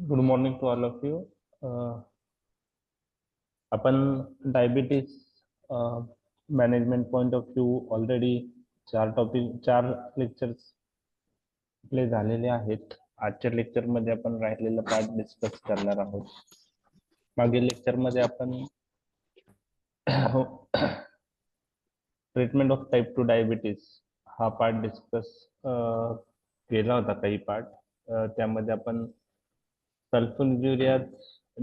Good morning to all of you. आपण diabetes management point of view already चार lectures आपले झालेले आहेत. आजच्या लेक्चरमध्ये आपण राहिलेला पार्ट डिस्कस करणार आहोत. मागील लेक्चरमध्ये आपण ट्रीटमेंट ऑफ टाईप 2 डायबिटीज हा पार्ट डिस्कस केला होता. काही पार्ट त्यामध्ये आपण सल्फोन्युरिया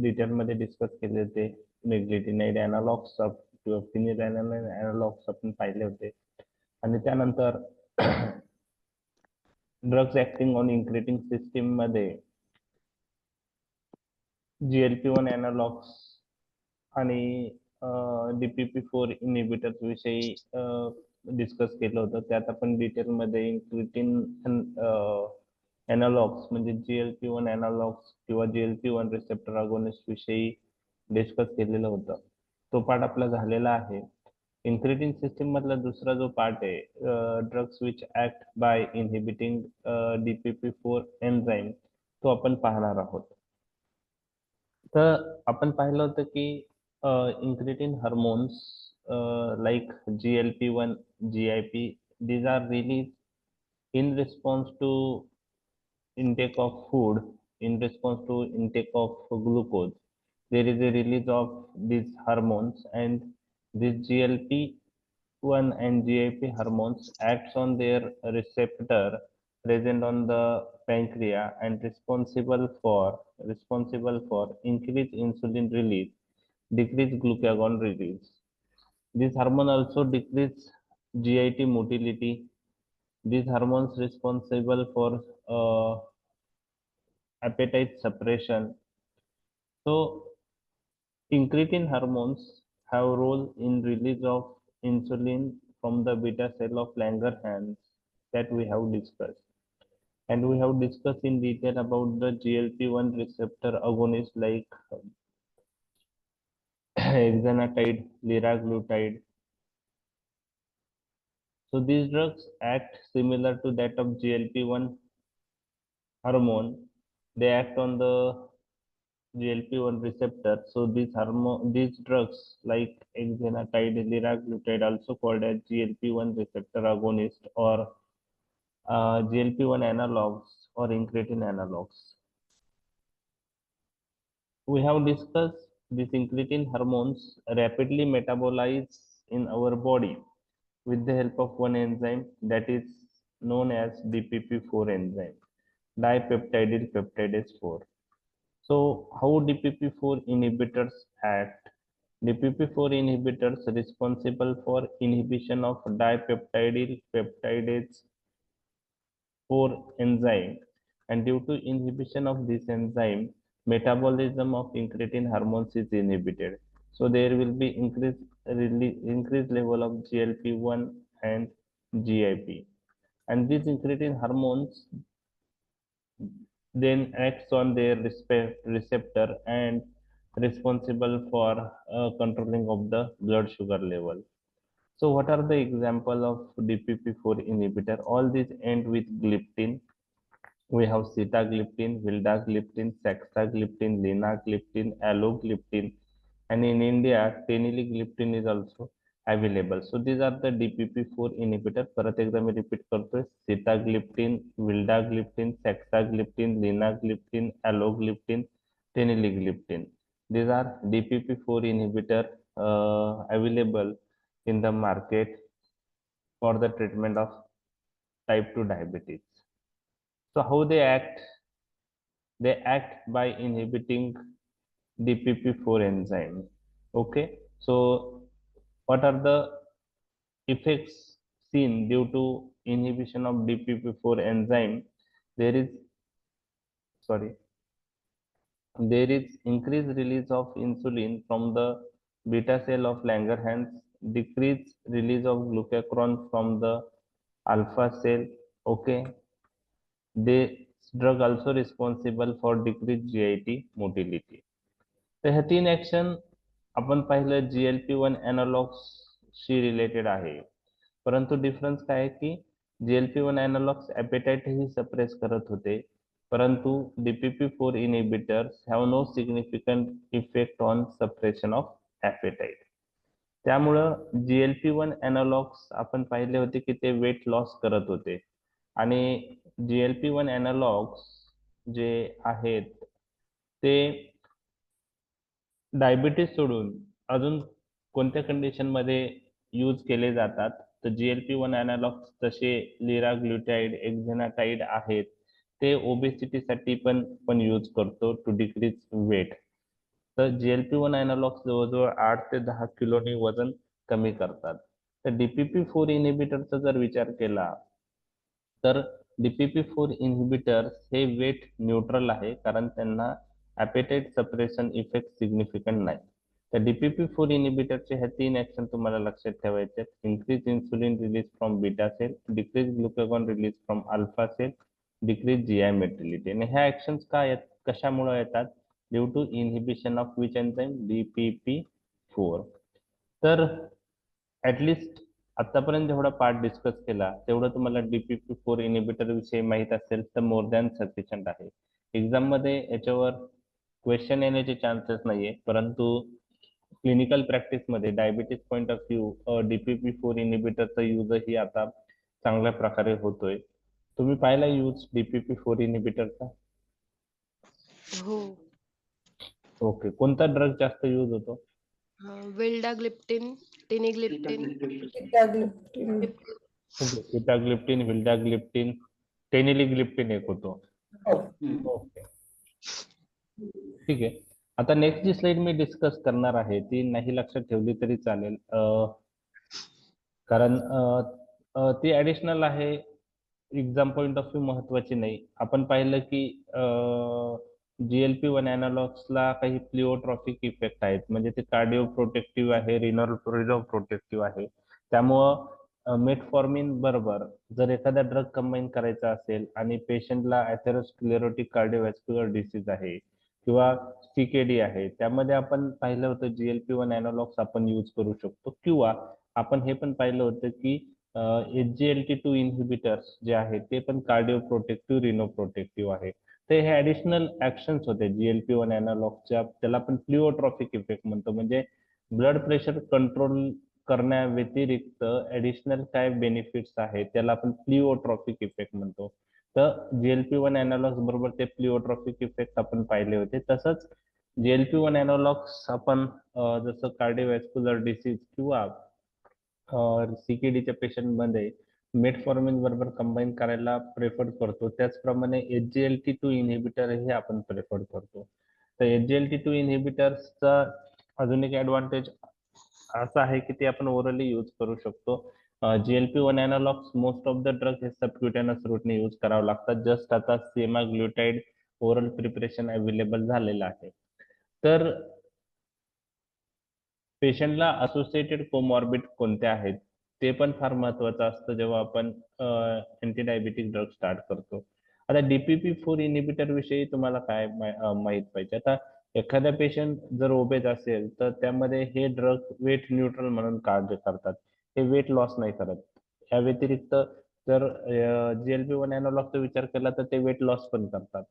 डिटेलमध्ये डिस्कस केले होते. निग्लिटिनाइड अॅनालॉग्स किंवा फिनिलॅलॅनाइड अॅनालॉग्स आपण पाहिले होते. आणि त्यानंतर ड्रग्स ऍक्टिंग ऑन इन्क्रिटिंग सिस्टीम मध्ये GLP-1 अॅनालॉग्स आणि DPP-4 इनहिबिटर्स विषयी डिस्कस केलं होतं. त्यात आपण डिटेलमध्ये इन्क्रिटिन अॅनालॉग्स म्हणजे GLP-1 अॅनालॉग्स किंवा GLP-1 रिसेप्टर अगोनिस्ट विषयी डिस्कस केलेलं होतं. तो पार्ट आपला झालेला आहे. इन्क्रिटिन सिस्टीम मधला दुसरा जो पार्ट आहे, drugs which act by inhibiting DPP-4 enzyme, तो आपण पाहणार आहोत. तर आपण पाहिलं होतं की incretin hormones like GLP-1, GIP, these are released in response to intake of food, in response to intake of glucose. There is a release of these hormones, and these GLP-1 and GIP hormones acts on their receptor present on the pancreas and responsible for increased insulin release, decrease glucagon release. This hormone also decrease GIT motility. These hormones responsible for appetite suppression. So incretin hormones have role in release of insulin from the beta cell of Langerhans that we have discussed. And we have discussed in detail about the GLP-1 receptor agonist like exenatide, liraglutide. So these drugs act similar to that of GLP-1 hormone. They act on the GLP-1 receptor. So these drugs like exenatide, liraglutide, also called as GLP-1 receptor agonist or GLP-1 analogs or incretin analogs. We have discussed these incretin hormones rapidly metabolize in our body with the help of one enzyme that is known as DPP-4 enzyme, dipeptidyl peptidase 4. So how DPP-4 inhibitors act? DPP-4 inhibitors responsible for inhibition of dipeptidyl peptidase 4 enzyme, and due to inhibition of this enzyme, metabolism of incretin hormones is inhibited. So there will be increased level of GLP-1 and GIP, and these incretin hormones then acts on their receptor and responsible for controlling of the blood sugar level. So what are the example of DPP-4 inhibitor? All these end with gliptin. We have sitagliptin, vildagliptin, saxagliptin, linagliptin, alogliptin, and in India, teneligliptin is also available. So these are the DPP-4 inhibitor. परत एकदा मी repeat करतोय. sitagliptin, vildagliptin, saxagliptin, linagliptin, alogliptin, teneligliptin. These are DPP-4 inhibitor available in the market for the treatment of type 2 diabetes. So how they act? They act by inhibiting DPP-4 enzyme. Okay, so what are the effects seen due to inhibition of DPP-4 enzyme? There is increased release of insulin from the beta cell of Langerhans, decreased release of glucagon from the alpha cell. Okay, this drug also responsible for decreased GIT motility. तर ह्या तीन action आपण पाहिलं GLP-1 अॅनालॉग्सशी related आहे. परंतु difference काय आहे की GLP-1 अॅनालॉग्स ॲपेटाइट ही सप्रेस करत होते, परंतु DPP-4 inhibitors have no significant effect on suppression of appetite. त्यामुळं GLP-1 analogs आपण पाहिले होते की ते वेट लॉस करत होते आणि GLP-1 analogs जे आहेत ते डायबिटीज सोडून अजून कोणत्या कंडिशन मध्ये यूज केले जातात, तर GLP-1 अनालॉग्स तसे लिराग्लुटाइड, एक्झेनाटाइड आहेत, ते ओबेसिटीसाठी पण यूज करतो टू डिक्रीज वेट. तर GLP-1 अनालॉग्स जवळजवळ 8 ते 10 किलोनी वजन कमी करतात. तर DPP-4 इनिबिटरचा जर विचार केला तर DPP-4 इन्हिबिटर्स हे वेट न्यूट्रल आहे, कारण त्यांना ॲपेटाइट सप्रेशन इफेक्ट सिग्निफिकंट नाही. तर DPP-4 इन्हिबिटरचे ह्या 3 ऍक्शन तुम्हाला लक्षात ठेवायचे आहेत. Increase insulin release from beta cell, decrease glucagon release from alpha cell, decrease GI motility. आणि ह्या ऍक्शन्स काय आहेत, कशामुळे येतात? Due to inhibition of which enzyme? DPP-4. तर ऍटलिस्ट आतापर्यंत जेवढा पार्ट डिस्कस केला तेवढं तुम्हाला DPP-4 इनिबिटर विषयी माहित असेल तर मोर दॅन सफिशियंट आहे. एक्झाम मध्ये याच्यावर क्वेश्चन येण्याचे चान्सेस नाहीये, परंतु क्लिनिकल प्रॅक्टिस मध्ये diabetes point of view DPP-4 इनिबिटरचा यूजही आता चांगल्या प्रकारे होतोय. तुम्ही पाहिला यूज DPP-4 इनिबिटरचा? हो. ओके, कोणता ड्रग जास्त यूज होतो? विल्डाग्लिप्टिन, टेनिग्लिप्टिन, ओके, सिटाग्लिप्टिन, विल्डाग्लिप्टिन, टेनिलिग्लिप्टिन एक होतो. ओके, ठीक आहे. आता नेक्स्ट जी स्लाइड मी डिस्कस करणार आहे ती नाही लक्षात ठेवली तरी चालेल, कारण ती ऍडिशनल आहे, एक्झाम पॉइंट ऑफ व्ह्यू महत्वाची नाही. आपण पाहिलं की GLP-1 अनालॉग्सला काही प्लिओट्रॉफिक इफेक्ट आहेत, म्हणजे ते कार्डिओ प्रोटेक्टिव्ह आहे, रिनल प्रोटेक्टिव्ह आहे. त्यामुळं मेटफॉर्मिन बरोबर जर एखादा ड्रग कंबाईन करायचा असेल आणि पेशंटला ॲथेरोस्क्लेरोटिक कार्डिओव्हॅस्क्युलर डिसीज आहे किंवा CKD आहे, त्यामध्ये आपण पाहिलं होतं GLP-1 अनालॉग्स आपण यूज करू शकतो, किंवा आपण हे पण पाहिलं होतं की SGLT2 इन्हिबिटर्स जे आहेत ते पण कार्डिओ प्रोटेक्टिव्ह, रिनो प्रोटेक्टिव्ह आहे. ते हे ऍडिशनल ऍक्शन्स होते GLP-1 अनालॉगच्या, त्याला आपण प्लिओट्रॉफिक इफेक्ट म्हणतो. म्हणजे ब्लड प्रेशर कंट्रोल करण्या व्यतिरिक्त ऍडिशनल काय बेनिफिट्स आहेत त्याला आपण प्लिओट्रॉफिक इफेक्ट म्हणतो. तर GLP-1 अनालॉग्स बरोबर ते प्लिओट्रॉफिक इफेक्ट आपण पाहिले होते. तसंच GLP-1 अनालॉग्स आपण जसं कार्डिओव्हॅस्क्युलर डिसीज किंवा CKDच्या पेशंटमध्ये मेटफॉर्मिन बरोबर कंबाईन करायला प्रेफर करतो, त्याचप्रमाणे SGLT2 इन्हिबिटर हे आपण प्रेफर करतो. तर SGLT2 इन्हिबिटर्सचा अजून एक ऍडव्हान्टेज असा आहे की ते आपण ओरली यूज करू शकतो. GLP-1 analogues most of the drug हे सबक्युटेनस रूटने यूज करावं लागतात. जस्ट आता सेमाग्लुटाइड ओरल प्रिपरेशन अवेलेबल झालेलं आहे. तर पेशंटला असोसिएटेड कोमॉर्बिड कोणत्या आहेत ते पण फार महत्वाचं असतं जेव्हा आपण अँटीडायबेटिक ड्रग स्टार्ट करतो. आता DPP-4 इनिबिटर विषयी तुम्हाला काय माहित पाहिजे? आता एखादा पेशंट जर ओबेज असेल तर त्यामध्ये हे ड्रग वेट न्यूट्रल म्हणून कार्य करतात, हे वेट लॉस नाही करत. या व्यतिरिक्त जर GLP-1 अनालॉगचा विचार केला तर ते वेट लॉस पण करतात.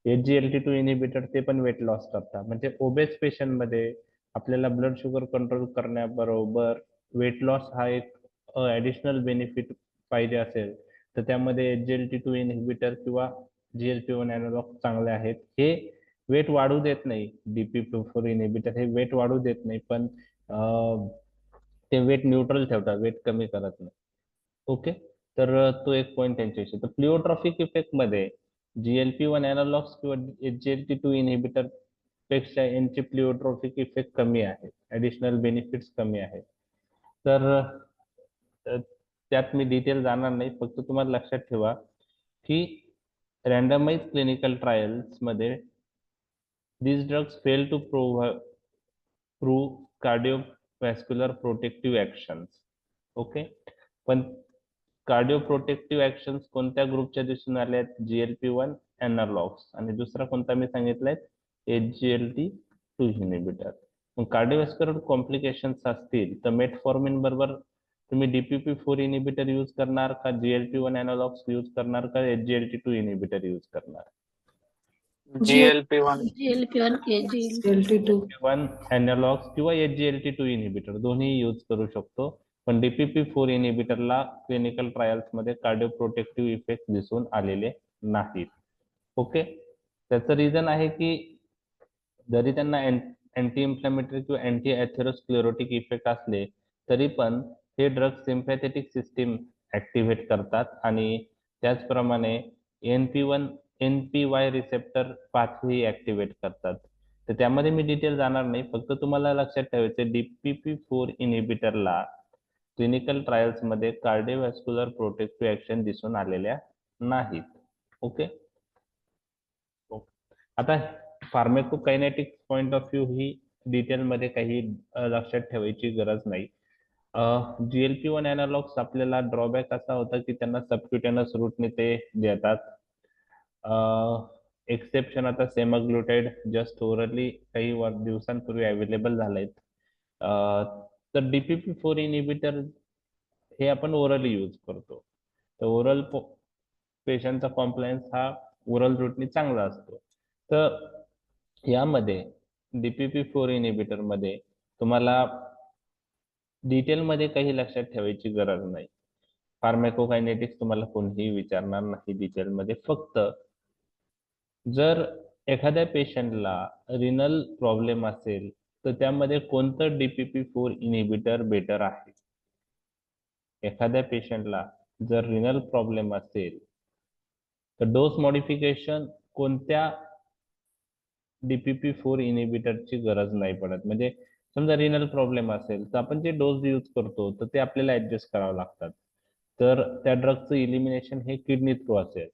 SGLT2 इनिबिटर ते पण वेट लॉस करतात. म्हणजे ओबेस पेशंट मध्ये आपल्याला ब्लड शुगर कंट्रोल करण्याबरोबर वेट लॉस हा एक ऍडिशनल बेनिफिट पाहिजे असेल तर त्यामध्ये SGLT2 इन्हिबिटर किंवा GLP-1 अनालॉग चांगले आहेत. हे वेट वाढू देत नाही, DPP-4 इन्हिबिटर हे वेट वाढू देत नाही, पण ते वेट न्यूट्रल ठेवतात, वेट कमी करत नाही. ओके, तर तो एक पॉईंट त्यांच्याविषयी. तर प्लिओट्रॉफिक इफेक्ट मध्ये GLP-1 अनालॉग्स किंवा SGLT2 इन्हिबिटर पेक्षा यांचे प्लिओट्रॉफिक इफेक्ट कमी आहेत, ऍडिशनल बेनिफिट्स कमी आहेत. तर त्यात मी डिटेल जाणार नाही, फक्त तुम्हाला लक्षात ठेवा की रँडमाइज क्लिनिकल ट्रायल्स मध्ये these drugs fail to prove cardiovascular protective actions. Okay, पण कार्डिओ प्रोटेक्टिव्ह ऍक्शन्स कोणत्या ग्रुपच्या दिसून आल्या आहेत? GLP-1 अनालॉग्स, आणि दुसरा कोणता मी सांगितलाय? SGLT2 inhibitor. मग कार्डिओव्हास्क्युलर कॉम्प्लिकेशन्स असतील तर मेटफॉर्मिन बरोबर तुम्ही DPP-4 इन्हिबिटर यूज करणार का, GLP-1 अनालॉग्स यूज करणार का, SGLT2 इन्हिबिटर यूज करणार? GLP-1. GLP-1 SGLT2. One analogues किंवा SGLT2 इनिबिटर दोन्ही यूज करू शकतो. पण DPP-4 इनिबिटरला क्लिनिकल ट्रायल्स मध्ये कार्डिओ प्रोटेक्टिव्ह इफेक्ट दिसून आलेले नाहीत. ओके, त्याचं रिझन आहे की जरी त्यांना अँटी इन्फ्लॅमेटरी किंवा अँटी अथेरोस्क्लेरोटिक इफेक्ट असले तरी पण हे ड्रग सिम्पॅथेटिक सिस्टीम ऍक्टिव्हेट करतात आणि त्याचप्रमाणे NP1 NPY receptor pathway activate करतात. तर त्यामध्ये मी डिटेल जाणार नाही, फक्त तुम्हाला लक्षात ठेवायचे DPP-4 इनिबिटरला क्लिनिकल ट्रायल्स मध्ये कार्डिओव्हॅस्क्युलर प्रोटेक्टिव्ह ऍक्शन दिसून आलेल्या नाहीत. ओके, आता फार्माकोकायनेटिक्स पॉइंट ऑफ व्ह्यू ही डिटेलमध्ये काही लक्षात ठेवायची गरज नाही. GLP-1 अॅनालॉग्स आपल्याला ड्रॉबॅक असा होता की त्यांना सबक्युटेनस रूटने ते देतात. एक्सेप्शन आता सेमाग्लुटाइड जस्ट ओरली काही दिवसांपूर्वी अवेलेबल झालेत. तर DPP-4 इनिबिटर हे आपण ओरली यूज करतो. तर ओरल पेशंटचा कॉम्प्लायन्स हा ओरल रूटने चांगला असतो. तर यामध्ये DPP-4 इनिबिटर मध्ये तुम्हाला डिटेलमध्ये काही लक्षात ठेवायची गरज नाही. फार्माकोकायनेटिक्स तुम्हाला कोणीही विचारणार नाही डिटेलमध्ये. फक्त जर एखाद्या पेशंटला रिनल प्रॉब्लेम असेल तर त्यामध्ये कोणतं DPP-4 इनिबिटर बेटर आहे. एखाद्या पेशंटला जर रिनल प्रॉब्लेम असेल तर डोस मॉडिफिकेशन कोणत्या DPP-4 इनिबिटरची गरज नाही पडत. म्हणजे समजा रिनल प्रॉब्लेम असेल तर आपण जे डोस यूज करतो तर ते आपल्याला ऍडजस्ट करावं लागतात. तर त्या ड्रगचं इलिमिनेशन हे किडनी थ्रू असेल,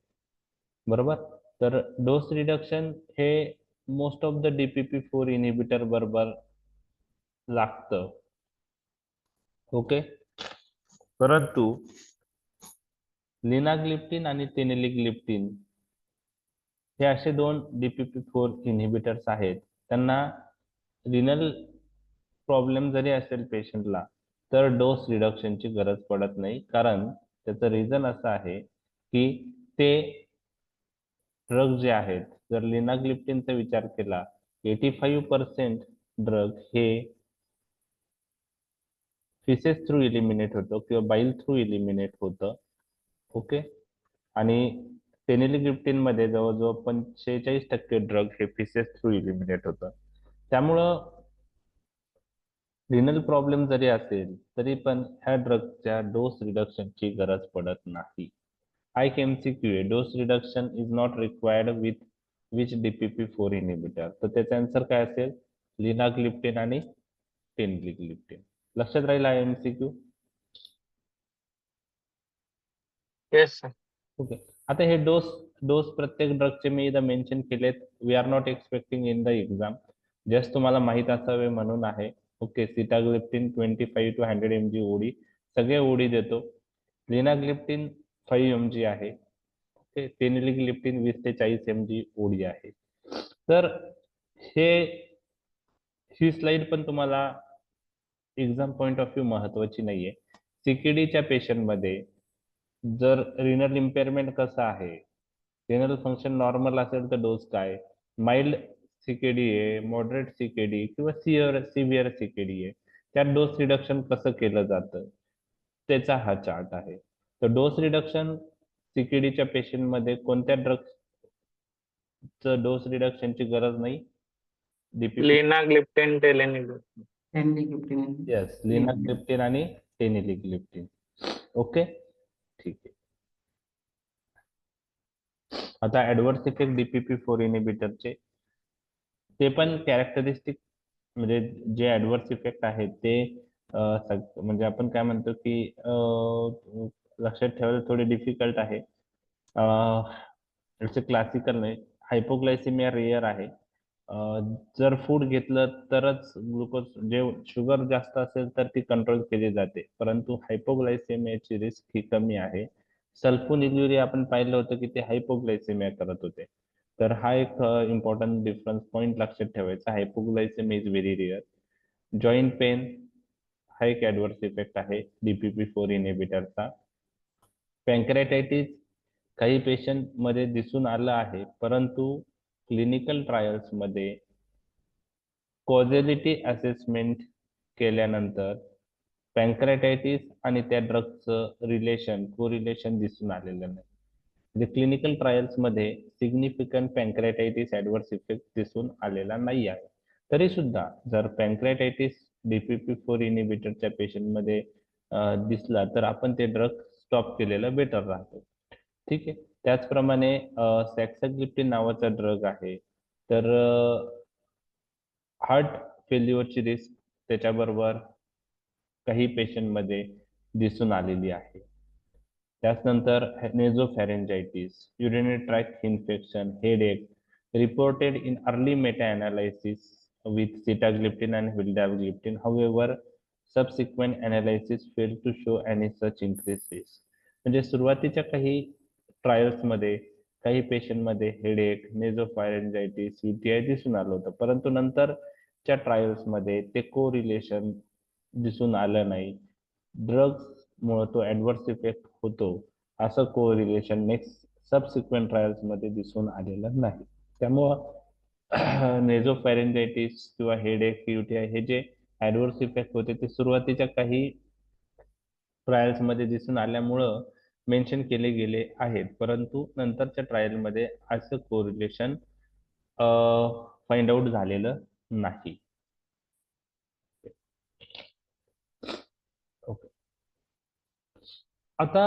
बरोबर. तर डोस रिडक्शन हे most of the DPP-4 inhibitor बरोबर लागतं. ओके, परंतु लिनाग्लिप्टिन आणि टेनेलिग्लिप्टिन हे असे दोन DPP-4 इनिबिटर्स आहेत. त्यांना रिनल प्रॉब्लेम जरी असेल पेशंटला तर डोस रिडक्शनची गरज पडत नाही. कारण त्याचं रिझन असं आहे की ते ड्रग जे आहेत, जर लिनाग्लिप्टिनचा विचार केला 85% ड्रग हे फिसेस थ्रू इलिमिनेट होतं किंवा बाईल थ्रू इलिमिनेट होतं. ओके, आणि टेनेलिग्लिप्टिन मध्ये जवळजवळ 45% ड्रग हे फिसेस थ्रू इलिमिनेट होतं. त्यामुळं रिनल प्रॉब्लेम जरी असेल तरी पण ह्या ड्रगच्या डोस रिडक्शनची गरज पडत नाही. एक MCQ आहे, dose reduction is not required with which DPP-4 inhibitor. तर त्याचा आन्सर काय असेल, लिनाग्लिप्टिन आणि टेनेलिग्लिप्टिन. लक्षात राहील हा MCQ. Yes sir. ओके, आता हे डोस प्रत्येक ड्रगचे मी इथं मेन्शन केलेत. We are not expecting in the exam, just तुम्हाला माहित असावे म्हणून आहे. Okay, sitagliptin 25 to 100 mg OD, सगळे ओडी देतो. लिनाग्लिप्टिन 5 mg आहे. ओके, टेनेलिग्लिप्टिन 20 ते 40 mg ओडी आहे. तर ही स्लाइड पण तुम्हाला एक्झाम पॉइंट ऑफ व्ह्यू महत्वाची नाहीये. CKDच्या पेशंटमध्ये जर रिनल इम्पेअरमेंट कसं आहे, रिनल फंक्शन नॉर्मल असेल तर डोस काय, माइल्ड CKD आहे, मॉडरेट CKD किंवा सिव्हिअर CKD आहे, त्यात डोस रिडक्शन कसं केलं जातं त्याचा हा चार्ट आहे. तर डोस रिडक्शन CKDच्या पेशंटमध्ये कोणत्या ड्रगचं डोस रिडक्शनची गरज नाही, लिनाग्लिप्टिन, टेनेलिग्लिप्टिन. येस, लिनाग्लिप्टिन आणि टेनेलिग्लिप्टिन. ओके, ठीक आहे. आता ऍडव्हर्स इफेक्ट DPP-4 इनिबिटरचे ते पण कॅरेक्टरिस्टिक, म्हणजे जे ऍडव्हर्स इफेक्ट आहेत ते म्हणजे आपण काय म्हणतो की लक्षात ठेवायला थोडे डिफिकल्ट आहे. इट्स क्लासिकल नाही. हायपोग्लायसिमिया रेअर आहे. जर फूड घेतलं तरच ग्लुकोज, जे शुगर जास्त असेल तर ती कंट्रोल केली जाते, परंतु हायपोग्लायसेमियाची रिस्क ही कमी आहे. सल्फोनिल्युरिया आपण पाहिलं होतं की ते हायपोग्लायसेमिया करत होते. तर हा एक इम्पॉर्टंट डिफरन्स पॉइंट लक्षात ठेवायचा. Hypoglycaemia is very rare. Joint pain हा एक ऍडव्हर्स इफेक्ट आहे DPP-4 इनिबिटरचा. पॅन्क्रेटायटिस काही पेशंट मध्ये दिसून आलं आहे, परंतु क्लिनिकल ट्रायल्स मध्ये कॉझॅलिटी असेसमेंट केल्यानंतर पॅन्क्रेटायटिस आणि त्या ड्रगचं कोरिलेशन दिसून आलेलं नाही. म्हणजे क्लिनिकल ट्रायल्स मध्ये सिग्निफिकंट पॅन्क्रेटायटिस ऍडव्हर्स इफेक्ट दिसून आलेला नाही आहे. तरी सुद्धा जर पॅन्क्रेटायटिस DPP-4 इनिबिटरच्या पेशंटमध्ये दिसला तर आपण ते ड्रग स्टॉप केलेलं बेटर राहतो. ठीक आहे. त्याचप्रमाणे सॅक्साग्लिप्टिन नावाचा ड्रग आहे. तर हार्ट फेल्युअरची रिस्क त्याच्याबरोबर काही पेशंटमध्ये दिसून आलेली आहे. त्यानंतर nasopharyngitis, urinary tract infection, headache reported in early meta-analysis with sitagliptin and vildagliptin. However, subsequent analysis failed to show any such increases. म्हणजे सुरुवातीच्या काही ट्रायल्समध्ये काही पेशंटमध्ये हेडेक, नेझोफॅरेंजायटिस, UTI दिसून आलं होतं, परंतु नंतरच्या ट्रायल्समध्ये ते कोरिलेशन दिसून आलं नाही. ड्रग्समुळे तो ऍडव्हर्स इफेक्ट होतो असं कोरिलेशन नेक्स्ट सबसिक्वेंट ट्रायल्स मध्ये दिसून आलेलं नाही. त्यामुळं नेझोफॅरेंजायटिस किंवा हेडेक, UTI हे जे ऍडव्हर्स इफेक्ट होते ते सुरुवातीच्या काही ट्रायल्स मध्ये दिसून आल्यामुळं मेन्शन केले गेले आहेत, परंतु नंतरच्या ट्रायलमध्ये असं कोरिलेशन फाइंड आउट झालेलं नाही. ओके. आता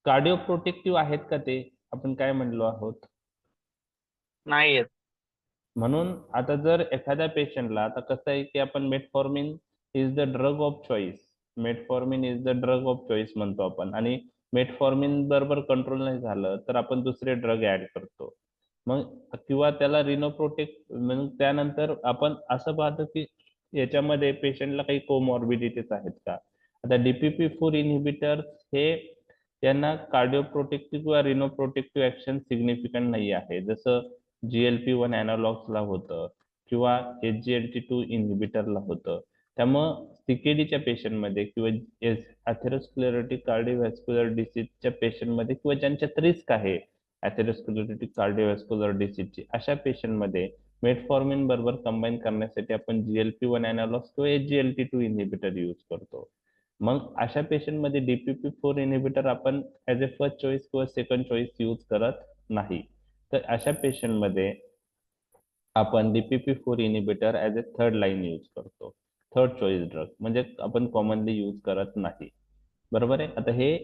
कार्डिओ प्रोटेक्टिव्ह आहेत का ते आपण काय म्हणलो आहोत? नाही आहेत. म्हणून आता जर एखाद्या पेशंटला, आता कसं आहे की आपण metformin is the drug of choice, metformin is the drug of choice म्हणतो आपण, आणि मेटफॉर्मिन बरोबर कंट्रोल नाही झालं तर आपण दुसरे ड्रग ऍड करतो. मग किंवा त्याला रिनोप्रोटेक्ट, मग त्यानंतर आपण असं पाहतो की याच्यामध्ये पेशंटला काही कोमॉर्बिडिटीज आहेत का. आता DPP-4 इन्हिबिटर हे त्यांना कार्डिओप्रोटेक्टिव्ह किंवा रिनोप्रोटेक्टिव्ह ऍक्शन सिग्निफिकंट नाही आहे, जसं GLP-1 अॅनालॉग्सला होतं किंवा SGLT2 इन्हिबिटरला होतं. त्यामुळं CKDच्या पेशंटमध्ये किंवा अथेरोस्क्लेरोटिक कार्डिओव्हॅस्क्युलर डिसीजच्या पेशंटमध्ये किंवा ज्यांच्यात रिस्क आहे अथेरोस्क्लेरोटिक कार्डिओव्हॅस्क्युलर डिसीजची, अशा पेशंटमध्ये मेटफॉर्मिन बरोबर कंबाईन करण्यासाठी आपण GLP-1 अॅनालॉग्स किंवा SGLT2 इन्हिबिटर यूज करतो. मग अशा पेशंटमध्ये DPP-4 इन्हिबिटर आपण ऍज अ फर्स्ट चॉईस किंवा सेकंड चॉईस यूज करत नाही. तर अशा पेशंटमध्ये आपण DPP-4 inhibitor as a third line use करतो, थर्ड चॉईस ड्रग, म्हणजे आपण कॉमनली यूज करत नाही. बरोबर आहे. आता हे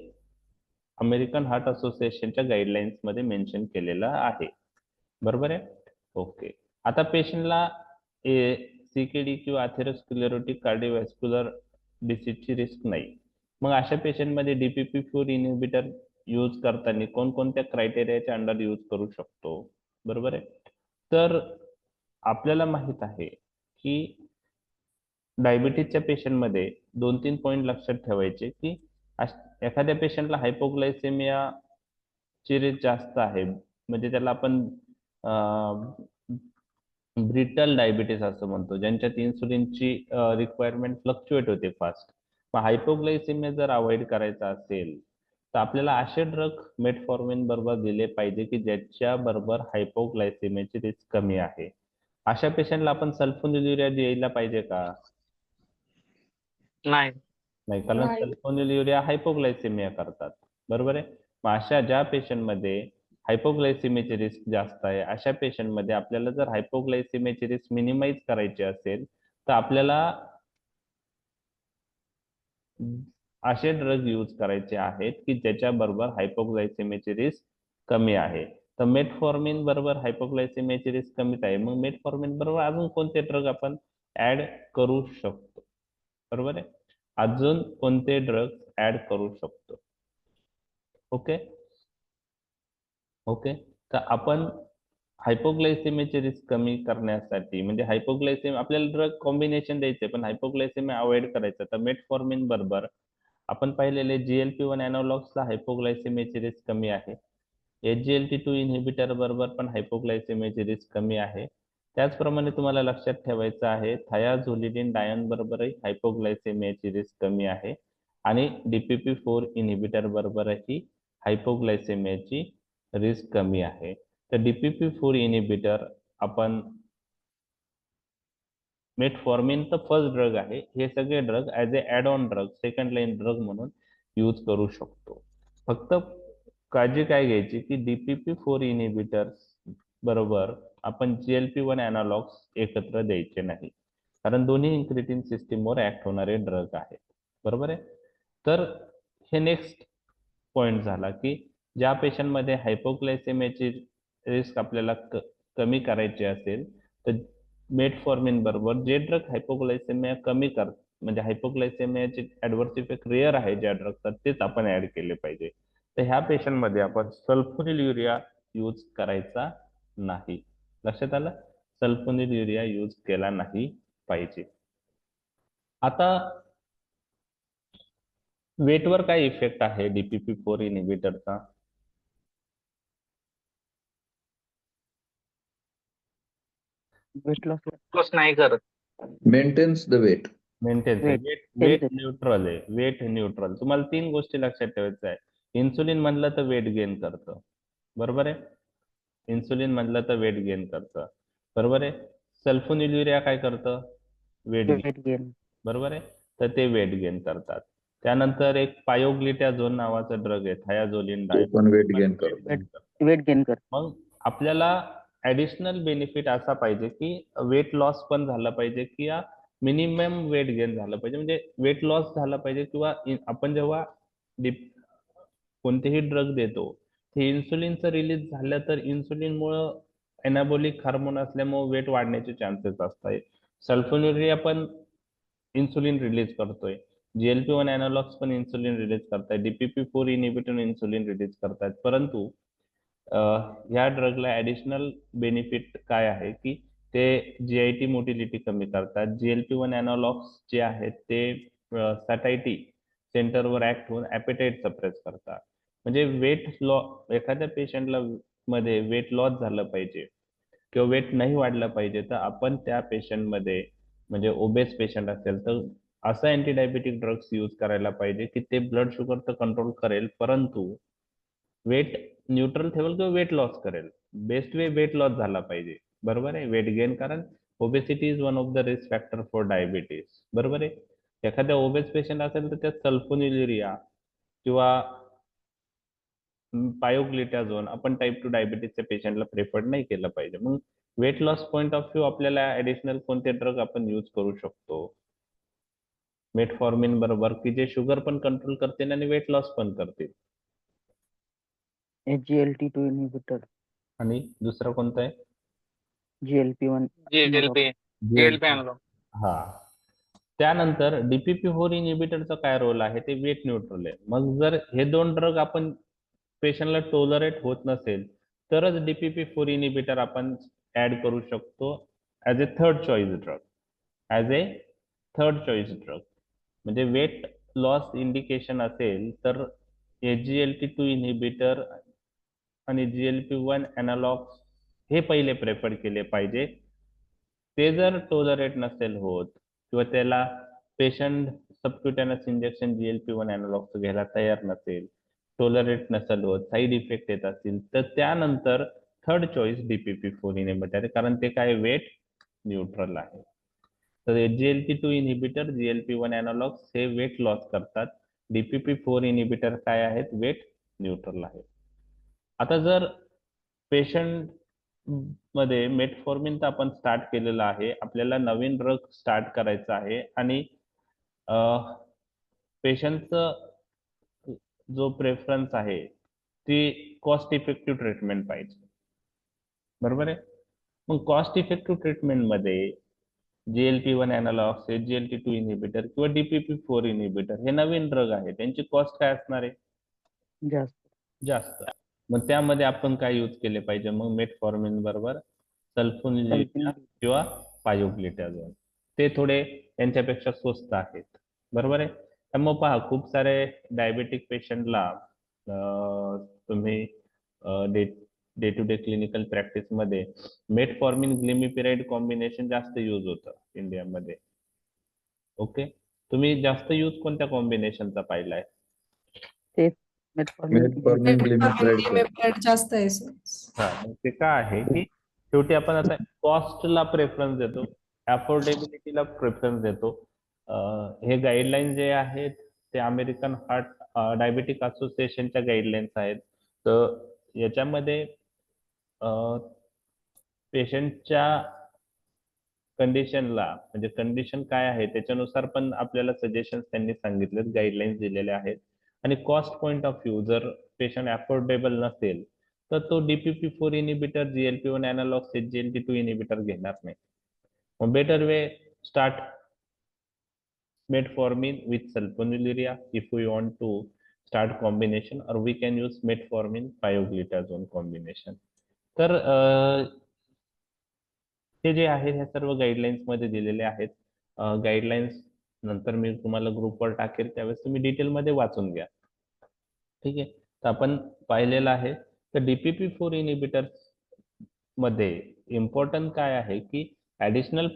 अमेरिकन हार्ट असोसिएशनच्या गाईडलाईन्स मध्ये मेन्शन केलेलं आहे. बरोबर आहे. ओके. आता पेशंटला CKD किंवा अथेरोस्क्लेरोटिक कार्डिओव्हॅस्क्युलर डिसीजची रिस्क नाही. मग अशा पेशंटमध्ये DPP-4 इन्हिबिटर यूज करताना कोणकोणत्या क्रायटेरियाच्या अंडर यूज करू शकतो? बरोबर आहे. तर आपल्याला माहित आहे की डायबिटीजच्या पेशंटमध्ये 2-3 पॉईंट लक्षात ठेवायचे की एखाद्या पेशंटला हायपोग्लायसेमिया ची रेट जास्त आहे, म्हणजे त्याला आपण ब्रिटल डायबिटीस असं म्हणतो, ज्यांच्यात इन्सुलिनची रिक्वायरमेंट फ्लक्च्युएट होते फास्ट. मग हायपोग्लायसेमिया जर अवॉइड करायचा असेल तर आपल्याला असे ड्रग मेटफॉर्मिन बरोबर दिले पाहिजे की ज्याच्या बरोबर हायपोग्लायसेमियाची रिस्क कमी आहे. अशा पेशंटला आपण सल्फोनिलुरिया द्यायला पाहिजे का? नाही. नाही, कारण सल्फोनिलुरिया हायपोग्लायसेमिया करतात. बरोबर आहे. मग अशा ज्या पेशंटमध्ये हायपोग्लायसेमियाची रिस्क जास्त आहे, अशा पेशंटमध्ये आपल्याला जर हायपोग्लायसेमियाची रिस्क मिनिमाइज करायची असेल तर आपल्याला असे ड्रग यूज करायचे आहेत की ज्याच्या बरोबर हायपोग्लायसेमियाची रिस्क कमी आहे. तर मेटफॉर्मिन बरोबर हायपोग्लायसेमियाची रिस्क कमीच आहे, मग मेटफॉर्मिन बरोबर अजून कोणते ड्रग आपण ऍड करू शकतो? बरोबर आहे. अजून कोणते ड्रग ऍड करू शकतो? ओके. ओके. तर आपण हायपोग्लायसेमियाची रिस्क कमी करण्यासाठी, म्हणजे हायपोग्लायसेमिया आपल्याला ड्रग कॉम्बिनेशन द्यायचे पण हायपोग्लायसेमिया अवॉइड करायचं, तर मेटफॉर्मिन बरोबर आपण पाहिलेले GLP-1 अॅनालॉग्सला हायपोग्लायसेमियाची रिस्क कमी आहे. SGLT2 इन्हिबिटर बरोबर पण हायपोग्लायसेमियाची रिस्क कमी आहे. त्याचप्रमाणे तुम्हाला लक्षात ठेवायचं आहे थायाझोलिडिन डायन बरोबरही हायपोग्लायसेमियाची रिस्क कमी आहे, आणि DPP-4 इन्हिबिटर बरोबरही हायपोग्लायसेमियाची रिस्क कमी आहे. तर DPP-4 इनिबिटर आपण मेटफॉर्मिन तर फर्स्ट ड्रग आहे, हे सगळे drug as a add on drug, second line drug म्हणून यूज करू शकतो. फक्त काळजी काय घ्यायची की DPP-4 इनिबिटर्स बरोबर आपण GLP-1 अॅनालॉग्स एकत्र द्यायचे नाही, कारण दोन्ही इन्क्रिटिन सिस्टीमवर ऍक्ट होणारे ड्रग आहेत. बरोबर आहे. तर हे नेक्स्ट पॉइंट झाला की ज्या पेशंटमध्ये हायपोग्लायसेमियाची रिस्क आपल्याला कमी करायची असेल तर मेटफॉर्मिन बरोबर जे ड्रग हायपोग्लायसेमिया कमी म्हणजे हायपोग्लायसेमियाचे ऍडव्हर्स इफेक्ट रेअर आहे ज्या ड्रगचा, तेच आपण ऍड केले पाहिजे. तर ह्या पेशंटमध्ये आपण सल्फोनिल युरिया यूज करायचा नाही. लक्षात आलं? सल्फोनिल युरिया यूज केला नाही पाहिजे. आता वेटवर काय इफेक्ट आहे DPP-4 इनिबिटरचा? वेट लॉस लॉस नाही करत. Maintains the weight. मेंटेन्स आहे. Weight, weight tense. न्यूट्रल आहे. Weight neutral. तुम्हाला 3 गोष्टी लक्षात ठेवायच्या आहे. इन्सुलिन म्हणलं तर वेट गेन करतं, बरोबर आहे. इन्सुलिन म्हणलं तर वेट गेन करतं, बरोबर आहे. सल्फोनिल युरिया काय करतं? Weight gain, Weight gain. बरोबर आहे. तर ते वेट गेन करतात. त्यानंतर एक पायोग्लिटॅझोन नावाचा ड्रग आहे, थायाझोलिन तो पण वेट गेन करतो. Weight gain कर. मग आपल्याला ऍडिशनल बेनिफिट असा पाहिजे की वेट लॉस पण झाला पाहिजे किंवा मिनिमम वेट गेन झालं पाहिजे, म्हणजे वेट लॉस झाला पाहिजे किंवा आपण जेव्हा कोणतेही ड्रग देतो ते इन्सुलिनचं रिलीज झालं तर इन्सुलिनमुळं एनाबॉलिक हार्मोन असल्यामुळे वेट वाढण्याचे चान्सेस असतात. सल्फोन्युरिया पण इन्सुलिन रिलीज करतोय, GLP-1 अॅनालॉग्स पण इन्सुलिन रिलीज करतायत, DPP-4 इनिबिटर इन्सुलिन रिलीज करतायत. परंतु ह्या ड्रगला ऍडिशनल बेनिफिट काय आहे की ते GIT मोटिलिटी कमी करतात. GLP-1 अॅनालॉग्स जे आहेत ते सॅटायटी सेंटरवर ऍक्ट होऊन ऍपेटाइट सप्रेस करतात. म्हणजे वेट लॉस, एखाद्या पेशंटला मध्ये वेट लॉस झालं पाहिजे किंवा वेट नाही वाढलं पाहिजे तर आपण त्या पेशंटमध्ये, म्हणजे ओबेस पेशंट असेल तर असं अँटी डायबेटिक ड्रग्स यूज करायला पाहिजे की ते ब्लड शुगर तर कंट्रोल करेल परंतु वेट न्यूट्रल ठेवेल किंवा वेट लॉस करेल. बेस्ट वे वेट लॉस झाला पाहिजे, बरोबर आहे. वेट गेन, कारण obesity is one of the risk factor for diabetes, बरोबर आहे. एखाद्या ओबेस पेशंट असेल तर त्यात सल्फोनिल किंवा पायोग्लिटॅझोन आपण टाईप 2 डायबिटीसच्या पेशंटला प्रेफर्ड नाही केलं पाहिजे. मग weight loss point of view आपल्याला ऍडिशनल कोणते ड्रग आपण यूज करू शकतो? मेटफॉर्मिन बरोबर, की जे शुगर पण कंट्रोल करतील आणि वेट लॉस पण करतील. GLT2 inhibitor. आणि दुसरं कोणतं आहे? GLP-1 GLP GLP. अॅनालॉग. हा. त्यानंतर DPP-4 इनिबिटरचा काय रोल आहे? ते वेट न्यूट्रल आहे. मग जर हे दोन ड्रग आपण पेशंटला टॉलरेट होत नसेल तरच DPP-4 इनिबिटर आपण ऍड करू शकतो as a third choice drug. As A third choice drug म्हणजे वेट लॉस इंडिकेशन असेल तर SGLT2 इनिबिटर आणि GLP-1 अॅनालॉग हे पहिले प्रेफर केले पाहिजे. ते जर टॉलरेट नसेल होत किंवा त्याला पेशंट सबक्युटेनस इंजेक्शन GLP-1 अॅनालॉग घ्यायला तयार नसेल, टॉलरेट नसेल होत, साईड इफेक्ट येत असतील तर त्यानंतर थर्ड चॉईस DPP-4 इनिबिटर आहे, कारण ते काय वेट न्यूट्रल आहे. तर SGLT2 इनिबिटर, GLP-1 अॅनालॉग्स हे वेट लॉस करतात. DPP-4 इनिबिटर काय आहेत? वेट न्यूट्रल आहे. आता जर पेशंट मध्ये मेटफॉर्मिन तर आपण स्टार्ट केलेलं आहे, आपल्याला नवीन ड्रग स्टार्ट करायचा आहे आणि पेशंटचं जो प्रेफरन्स आहे ती कॉस्ट इफेक्टिव्ह ट्रीटमेंट पाहिजे, बरोबर आहे. मग कॉस्ट इफेक्टिव्ह ट्रीटमेंट मध्ये GLP-1 अॅनालॉग्स, SGLT2 इनिबिटर किंवा DPP-4 इनिबिटर हे नवीन ड्रग आहे, त्यांची कॉस्ट काय असणार आहे? जास्त. जास्त. मग त्यामध्ये आपण काय यूज केले पाहिजे? मग मेटफॉर्मिन बरोबर सल्फोनिल किंवा पायोग्लिटॅझोन, ते थोडे त्यांच्यापेक्षा स्वस्त आहेत, बरोबर आहे. त्यामुळे पहा खूप सारे डायबेटिक पेशंटला तुम्ही day to day clinical practice मध्ये मेटफॉर्मिन ग्लिमिपिराइड कॉम्बिनेशन जास्त यूज होतं इंडियामध्ये. ओके, तुम्ही जास्त यूज कोणत्या कॉम्बिनेशनचा पाहिलाय? तेच मेटफॉर्मिन लिमिटेड जास्त आहे सर. हा मग ते काय आहे की शेवटी आपण आता कॉस्टला प्रेफरन्स देतो, अफोर्डेबिलिटीला प्रेफरन्स देतो. हे गाईडलाईन जे आहेत ते अमेरिकन हार्ट डायबेटिक असोसिएशनच्या गाईडलाईन्स आहेत. तर याच्यामध्ये पेशंटच्या कंडिशनला म्हणजे कंडिशन काय आहे त्याच्यानुसार पण आपल्याला सजेशन त्यांनी सांगितलेत, गाईडलाईन्स दिलेल्या आहेत. आणि कॉस्ट पॉइंट ऑफ व्ह्यू जर पेशंट अफोर्डेबल नसेल तर तो DPP-4 inhibitor, GLP-1 analogue, SGLT2 inhibitor घेणार नाही. मग better way start metformin with sulfonylurea if we want to start combination, or we can use metformin pioglitazone combination. तर हे जे आहे ह्या सर्व गाईडलाईन्स मध्ये दिलेले आहेत. गाईडलाईन्स नंतर मी तुम्हाला ग्रुपवर टाकेल, त्यावेळेस तुम्ही डिटेलमध्ये वाचून घ्या. ठीक आहे. तर आपण पाहिलेलं आहे तर DPP-4 इनिबिटर्स मध्ये इम्पॉर्टंट काय आहे की ऍडिशनल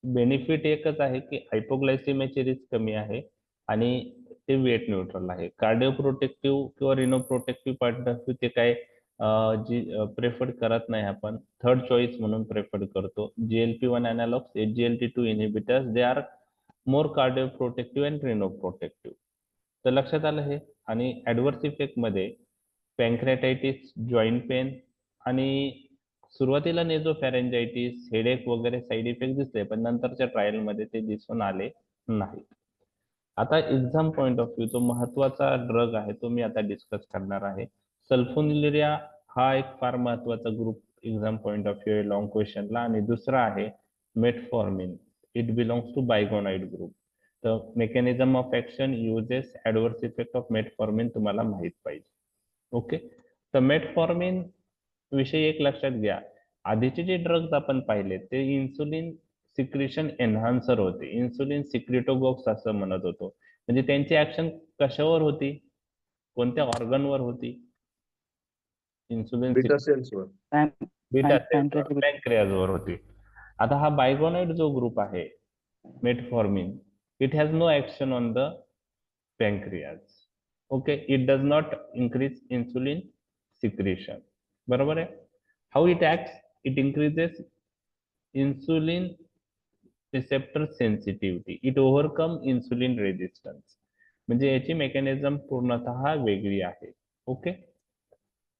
बेनिफिट एकच आहे की हायपोग्लायसिमियाची रिस्क कमी आहे आणि ते वेट न्यूट्रल आहे. कार्डिओ प्रोटेक्टिव्ह किंवा Reno protective point of view ते काय जी प्रेफर करत नाही, आपण थर्ड चॉईस म्हणून प्रेफर करतो. GLP-1 अॅनालॉग्स, SGLT2 inhibitors, they are more cardio protective and Reno protective. तर लक्षात आलं हे. आणि ऍडव्हर्स इफेक्ट मध्ये पॅन्क्रियाटायटिस, जॉईंट पेन आणि सुरुवातीला नेझोफॅरेंजायटिस, हेडेक वगैरे साईड इफेक्ट दिसले, पण नंतरच्या ट्रायल मध्ये ते दिसून आले नाहीत. आता एक्झाम पॉइंट ऑफ व्ह्यू जो महत्वाचा ड्रग आहे तो मी आता डिस्कस करणार आहे. सल्फोनिलुरिया हा एक फार महत्वाचा group exam point of view आहे लॉंग क्वेश्चनला. आणि दुसरा आहे metformin, it belongs to biguanide group. तर mechanism of action, uses, adverse effect of metformin तुम्हाला माहित पाहिजे. ओके. तर मेटफॉर्मिन विषयी एक लक्षात घ्या, आधीचे जे ड्रग्ज आपण पाहिले ते इन्सुलिन सिक्रिशन एन्हान्सर होते, इन्सुलिन सिक्रिटोगॉक्स असं म्हणत होतो. म्हणजे त्यांची ऍक्शन कशावर होती, कोणत्या ऑर्गनवर होती? इन्सुलिन बीटा सेल्सवर, बीटा सेल्सवर, पॅन्क्रियाजवर होती. आता हा बायगोनाइड जो ग्रुप आहे metformin, it has no action on the pancreas. Okay. It does not increase insulin secretion. बरोबर आहे. How it acts, it increases insulin receptor sensitivity, it overcome insulin resistance. म्हणजे याची मेकॅनिझम पूर्णतः वेगळी आहे. ओके.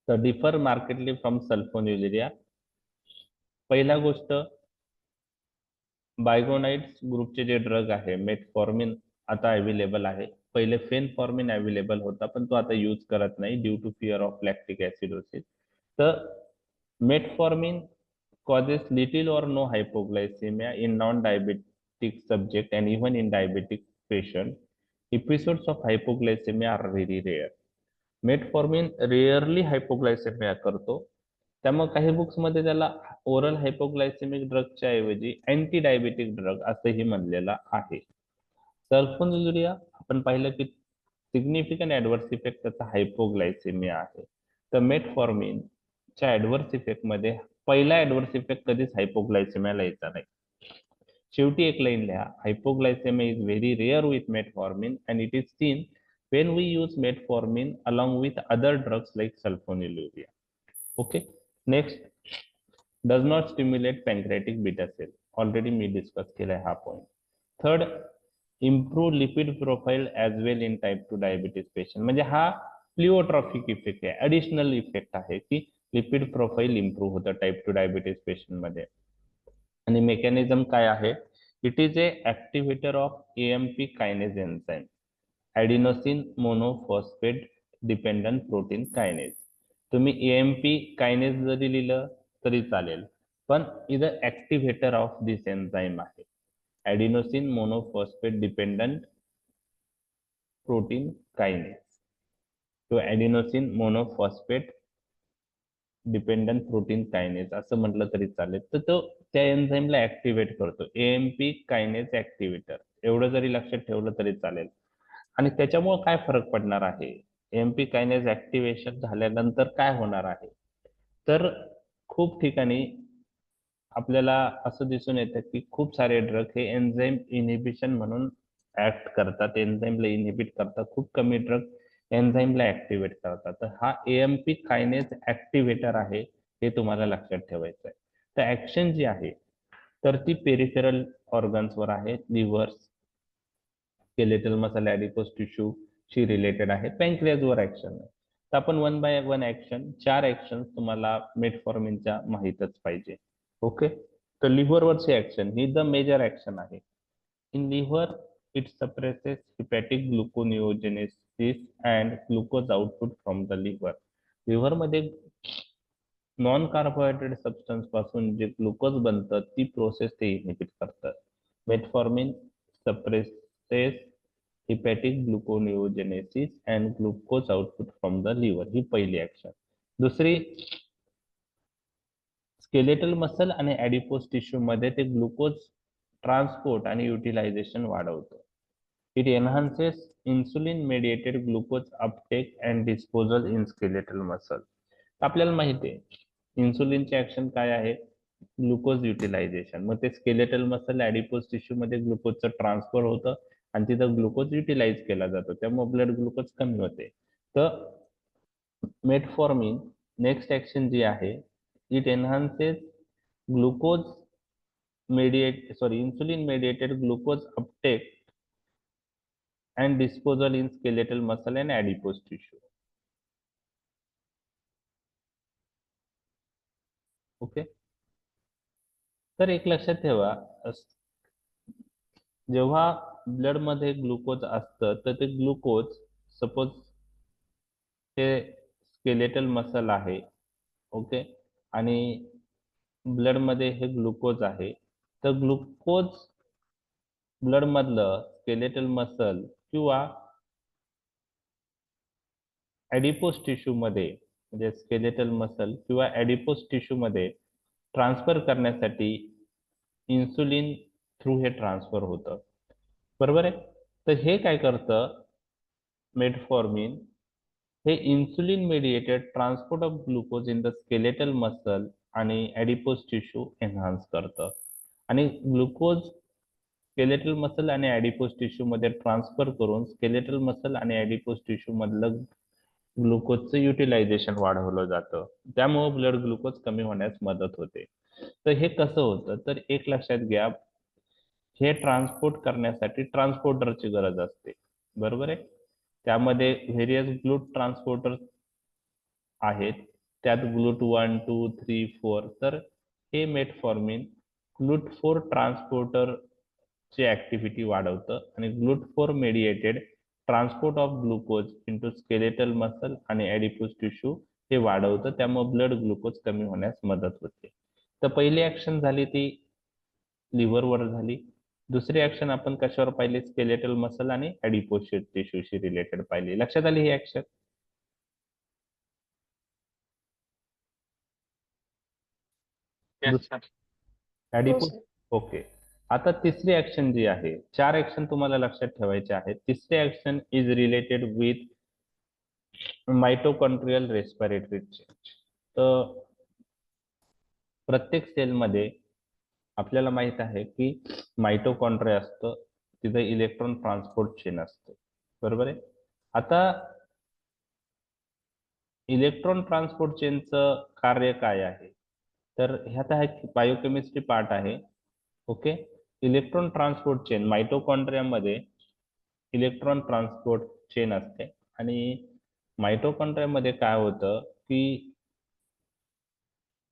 तर डिफर मार्केटली फ्रॉम सल्फोनिलुरिया. पहिला गोष्ट, बायगोनाइड्स ग्रुपचे जे ड्रग आहे मेटफॉर्मिन आता अवेलेबल आहे. पहिले फेनफॉर्मिन अवेलेबल होता पण तो आता यूज करत नाही due to fear of lactic acidosis. तर metformin causes little or no hypoglycemia in non-diabetic subject and even in diabetic patient. Episodes of hypoglycemia are very rare. Metformin rarely hypoglycaemia करतो. त्यामुळे काही बुक्स मध्ये त्याला oral हायपोग्लायसेमिक ड्रगच्या ऐवजी anti diabetic drug असंही म्हणलेलं आहे. सल्फोनिलुरिया आपण पाहिलं की सिग्निफिकंट ऍडव्हर्स इफेक्ट त्याचा हायपोग्लायसेमिया आहे. तर मेटफॉर्मिनच्या ऍडव्हर्स इफेक्ट मध्ये पहिला ऍडव्हर्स इफेक्ट कधीच हायपोग्लायसेमियाला यायचा नाही. शेवटी एक लाईन लिहा, hypoglycaemia is very rare with metformin and it is seen when we use metformin along with other drugs like sulfonylurea. Okay. Next, does not stimulate pancreatic beta cell. Already me discuss केलाय हा point. Third, improve lipid profile as well in type 2 diabetes patient. म्हणजे हा pleiotropic effect आहे, additional effect आहे की lipid profile improve होतं type 2 diabetes patient मध्ये. आणि मेकॅनिझम काय आहे, it is a activator of AMP kinase enzyme, adenosine monophosphate dependent protein kinase. तुम्ही AMP कायनेज जरी लिहिलं तरी चालेल, पण इथं ऍक्टिव्हेटर ऑफ दिस एन्झाइम आहे, ॲडिनोसिन मोनोफॉस्फेट डिपेंडंट प्रोटीन कायनेज. तो ॲडिनोसिन मोनोफॉस्फेट डिपेंडंट प्रोटीन कायनेज असं म्हटलं तरी चालेल. तर तो त्या एन्झाइमला ऍक्टिव्हेट करतो, AMP कायनेज ऍक्टिव्हेटर. एवढं जरी लक्षात ठेवलं तरी चालेल. आणि त्याच्यामुळे काय फरक पडणार आहे, AMP कायनेज ऍक्टिव्हेशन झाल्यानंतर काय होणार आहे, तर खूप ठिकाणी आपल्याला असं दिसून येतं की खूप सारे ड्रग हे एन्झाइम इनहिबिशन म्हणून ऍक्ट करतात, एन्झाइमला इनहिबिट करतात. खूप कमी ड्रग एन्झाईमला ऍक्टिव्हेट करतात. तर हा एएमपी कायनेज ऍक्टिव्हेटर आहे, हे तुम्हाला लक्षात ठेवायचं आहे. तर ऍक्शन जी आहे तर ती पेरिफेरल ऑर्गन्सवर आहे, liver, skeletal muscle, adipose tissue शी रिलेटेड आहे. पॅन्क्रियाजवर ऍक्शन आहे. तर आपण one by one action, 4 action तुम्हाला मेटफॉर्मिनच्या माहीतच पाहिजे. ओके. तर लिव्हरवरची ऍक्शन ही द मेजर ऍक्शन आहे. In liver it suppresses hepatic gluconeogenesis and glucose output from the liver. लिव्हरमध्ये नॉन कार्बोहायड्रेट सबस्टन्स पासून जे ग्लुकोज बनतं ती प्रोसेस ते इनहिबिट करतात. Metformin suppresses hepatic gluconeogenesis and glucose output from the liver, ही पहिली action. दुसरी, स्केलेटल मसल आणि ऍडिपोज टिश्यू मध्ये ते ग्लुकोज ट्रान्सपोर्ट आणि युटिलायझेशन वाढवतं. It enhances insulin mediated glucose uptake and disposal in skeletal muscle. आपल्याला माहिती आहे इन्सुलिनचे ऍक्शन काय आहे, ग्लुकोज युटिलायझेशन. मग ते स्केलेटल मसल ऍडिपोज टिश्यू मध्ये ग्लुकोजचं ट्रान्सफर होतं आणि तिथं ग्लुकोज युटिलाइज केला जातो, त्यामुळे ब्लड ग्लुकोज कमी होते. तर मेटफॉर्मिन नेक्स्ट ऍक्शन जी आहे, it enhances glucose insulin mediated glucose uptake and disposal in skeletal muscle and adipose tissue. Okay. तर एक लक्षात ठेवा, जेव्हा ब्लड मध्ये ग्लुकोज असतं तर ते ग्लुकोज, सपोज ते स्केलेटल मसल आहे, ओके, आणि ब्लड मध्ये हे ग्लुकोज आहे, तर ग्लुकोज ब्लड मधलं स्केलेटल मसल किंवा ऍडिपोज टिश्यू मध्ये, म्हणजे स्केलेटल मसल किंवा ऍडिपोज टिश्यू मध्ये ट्रान्सफर करण्यासाठी इन्सुलिन थ्रू हे ट्रान्सफर होतं. बरोबर आहे. तर हे काय करतं मेटफॉर्मिन, हे insulin mediated transport of glucose in the skeletal muscle आणि ऍडिपोज टिश्यू एनहान्स करतं. आणि ग्लुकोज स्केलेटल मसल आणि ऍडिपोज टिश्यू मध्ये ट्रान्सफर करून स्केलेटल मसल आणि ऍडिपोज टिश्यू मधलं ग्लुकोजचं युटिलायझेशन वाढवलं जातं, त्यामुळे ब्लड ग्लुकोज कमी होण्यास मदत होते. तर हे कसं होतं, तर एक लक्षात घ्या, हे ट्रान्सपोर्ट करण्यासाठी ट्रान्सपोर्टरची गरज असते. बरोबर आहे. त्यामध्ये व्हेरियस ग्लूट ट्रान्सपोर्टर आहेत, त्यात ग्लूट 1, 2, 3, 4. तर हे मेटफॉर्मिन ग्लूट 4 ट्रान्सपोर्टर ची ऍक्टिव्हिटी वाढवतं आणि GLUT 4 mediated transport of glucose into skeletal muscle आणि ऍडिपोज टिश्यू हे वाढवतं, त्यामुळे ब्लड ग्लुकोज कमी होण्यास मदत होते. तर पहिली ऍक्शन झाली ती लिव्हरवर झाली. दुसरी ऍक्शन आपण कशावर पाहिली, स्केलेटल मसल आणि ऍडिपोज टिश्यूशी रिलेटेड पाहिली. लक्षात आली ही action. Yes sir. Adipose. Okay. आता तिसरी ऍक्शन जी आहे, 4 ऍक्शन तुम्हाला लक्षात ठेवायचे आहेत. तिसरी action is related with mitochondrial respiratory change. तर प्रत्येक सेलमध्ये आपल्याला माहित आहे की मायटोकॉन्ड्रिया असतं, तिथं इलेक्ट्रॉन ट्रान्सपोर्ट चेन असते. बरोबर आहे. आता इलेक्ट्रॉन ट्रान्सपोर्ट चेनचं कार्य काय आहे, तर ह्यात हा बायोकेमिस्ट्री पार्ट आहे. ओके. इलेक्ट्रॉन ट्रान्सपोर्ट चेन मायटोकॉन्ड्रियामध्ये इलेक्ट्रॉन ट्रान्सपोर्ट चेन असते आणि मायटोकॉन्ड्रियामध्ये काय होतं की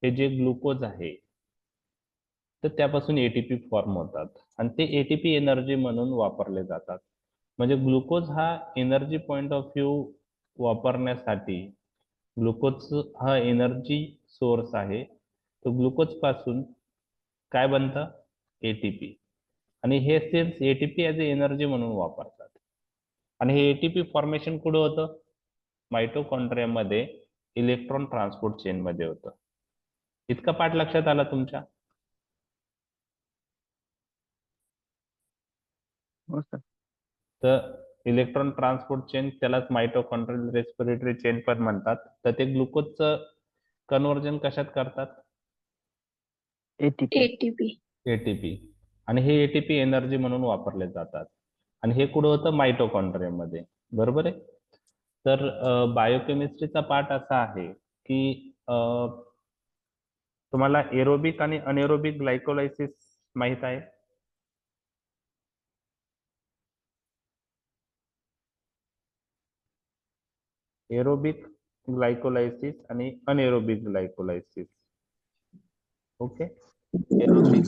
हे जे ग्लुकोज आहे तर त्यापासून एटीपी फॉर्म होतात आणि ते एटीपी एनर्जी म्हणून वापरले जातात. म्हणजे ग्लुकोज हा एनर्जी पॉइंट ऑफ व्ह्यू वापरण्यासाठी ग्लुकोज हा एनर्जी सोर्स आहे. तो ग्लुकोज पासून काय बनतं, एटीपी, आणि हे cells ATP as a energy म्हणून वापरतात. आणि हे एटीपी फॉर्मेशन कुठे होतं, मायटोकॉन्ड्रियामध्ये इलेक्ट्रॉन ट्रान्सपोर्ट चेन मध्ये होतं. इतका पार्ट लक्षात आला तुमच्या. हो सर. तर इलेक्ट्रॉन ट्रान्सपोर्ट चेन त्यालाच मायटोकॉन्ड्रियल रेस्पिरेटरी चेन पण म्हणतात. तर ते ग्लुकोजचं कन्व्हर्जन कशात करतात, एटीपी. एटीपी. एटीपी, आणि हे एटीपी एनर्जी म्हणून वापरले जातात. आणि हे कुठं होतं, मायटोकॉन्ड्रियामध्ये. बरोबर आहे. तर बायोकेमिस्ट्रीचा पार्ट असा आहे की तुम्हाला एरोबिक आणि अनेरोबिक ग्लायकोलायसिस माहित आहे? एरोबिक ग्लायकोलायसिस आणि anaerobic glycolysis. Okay, aerobic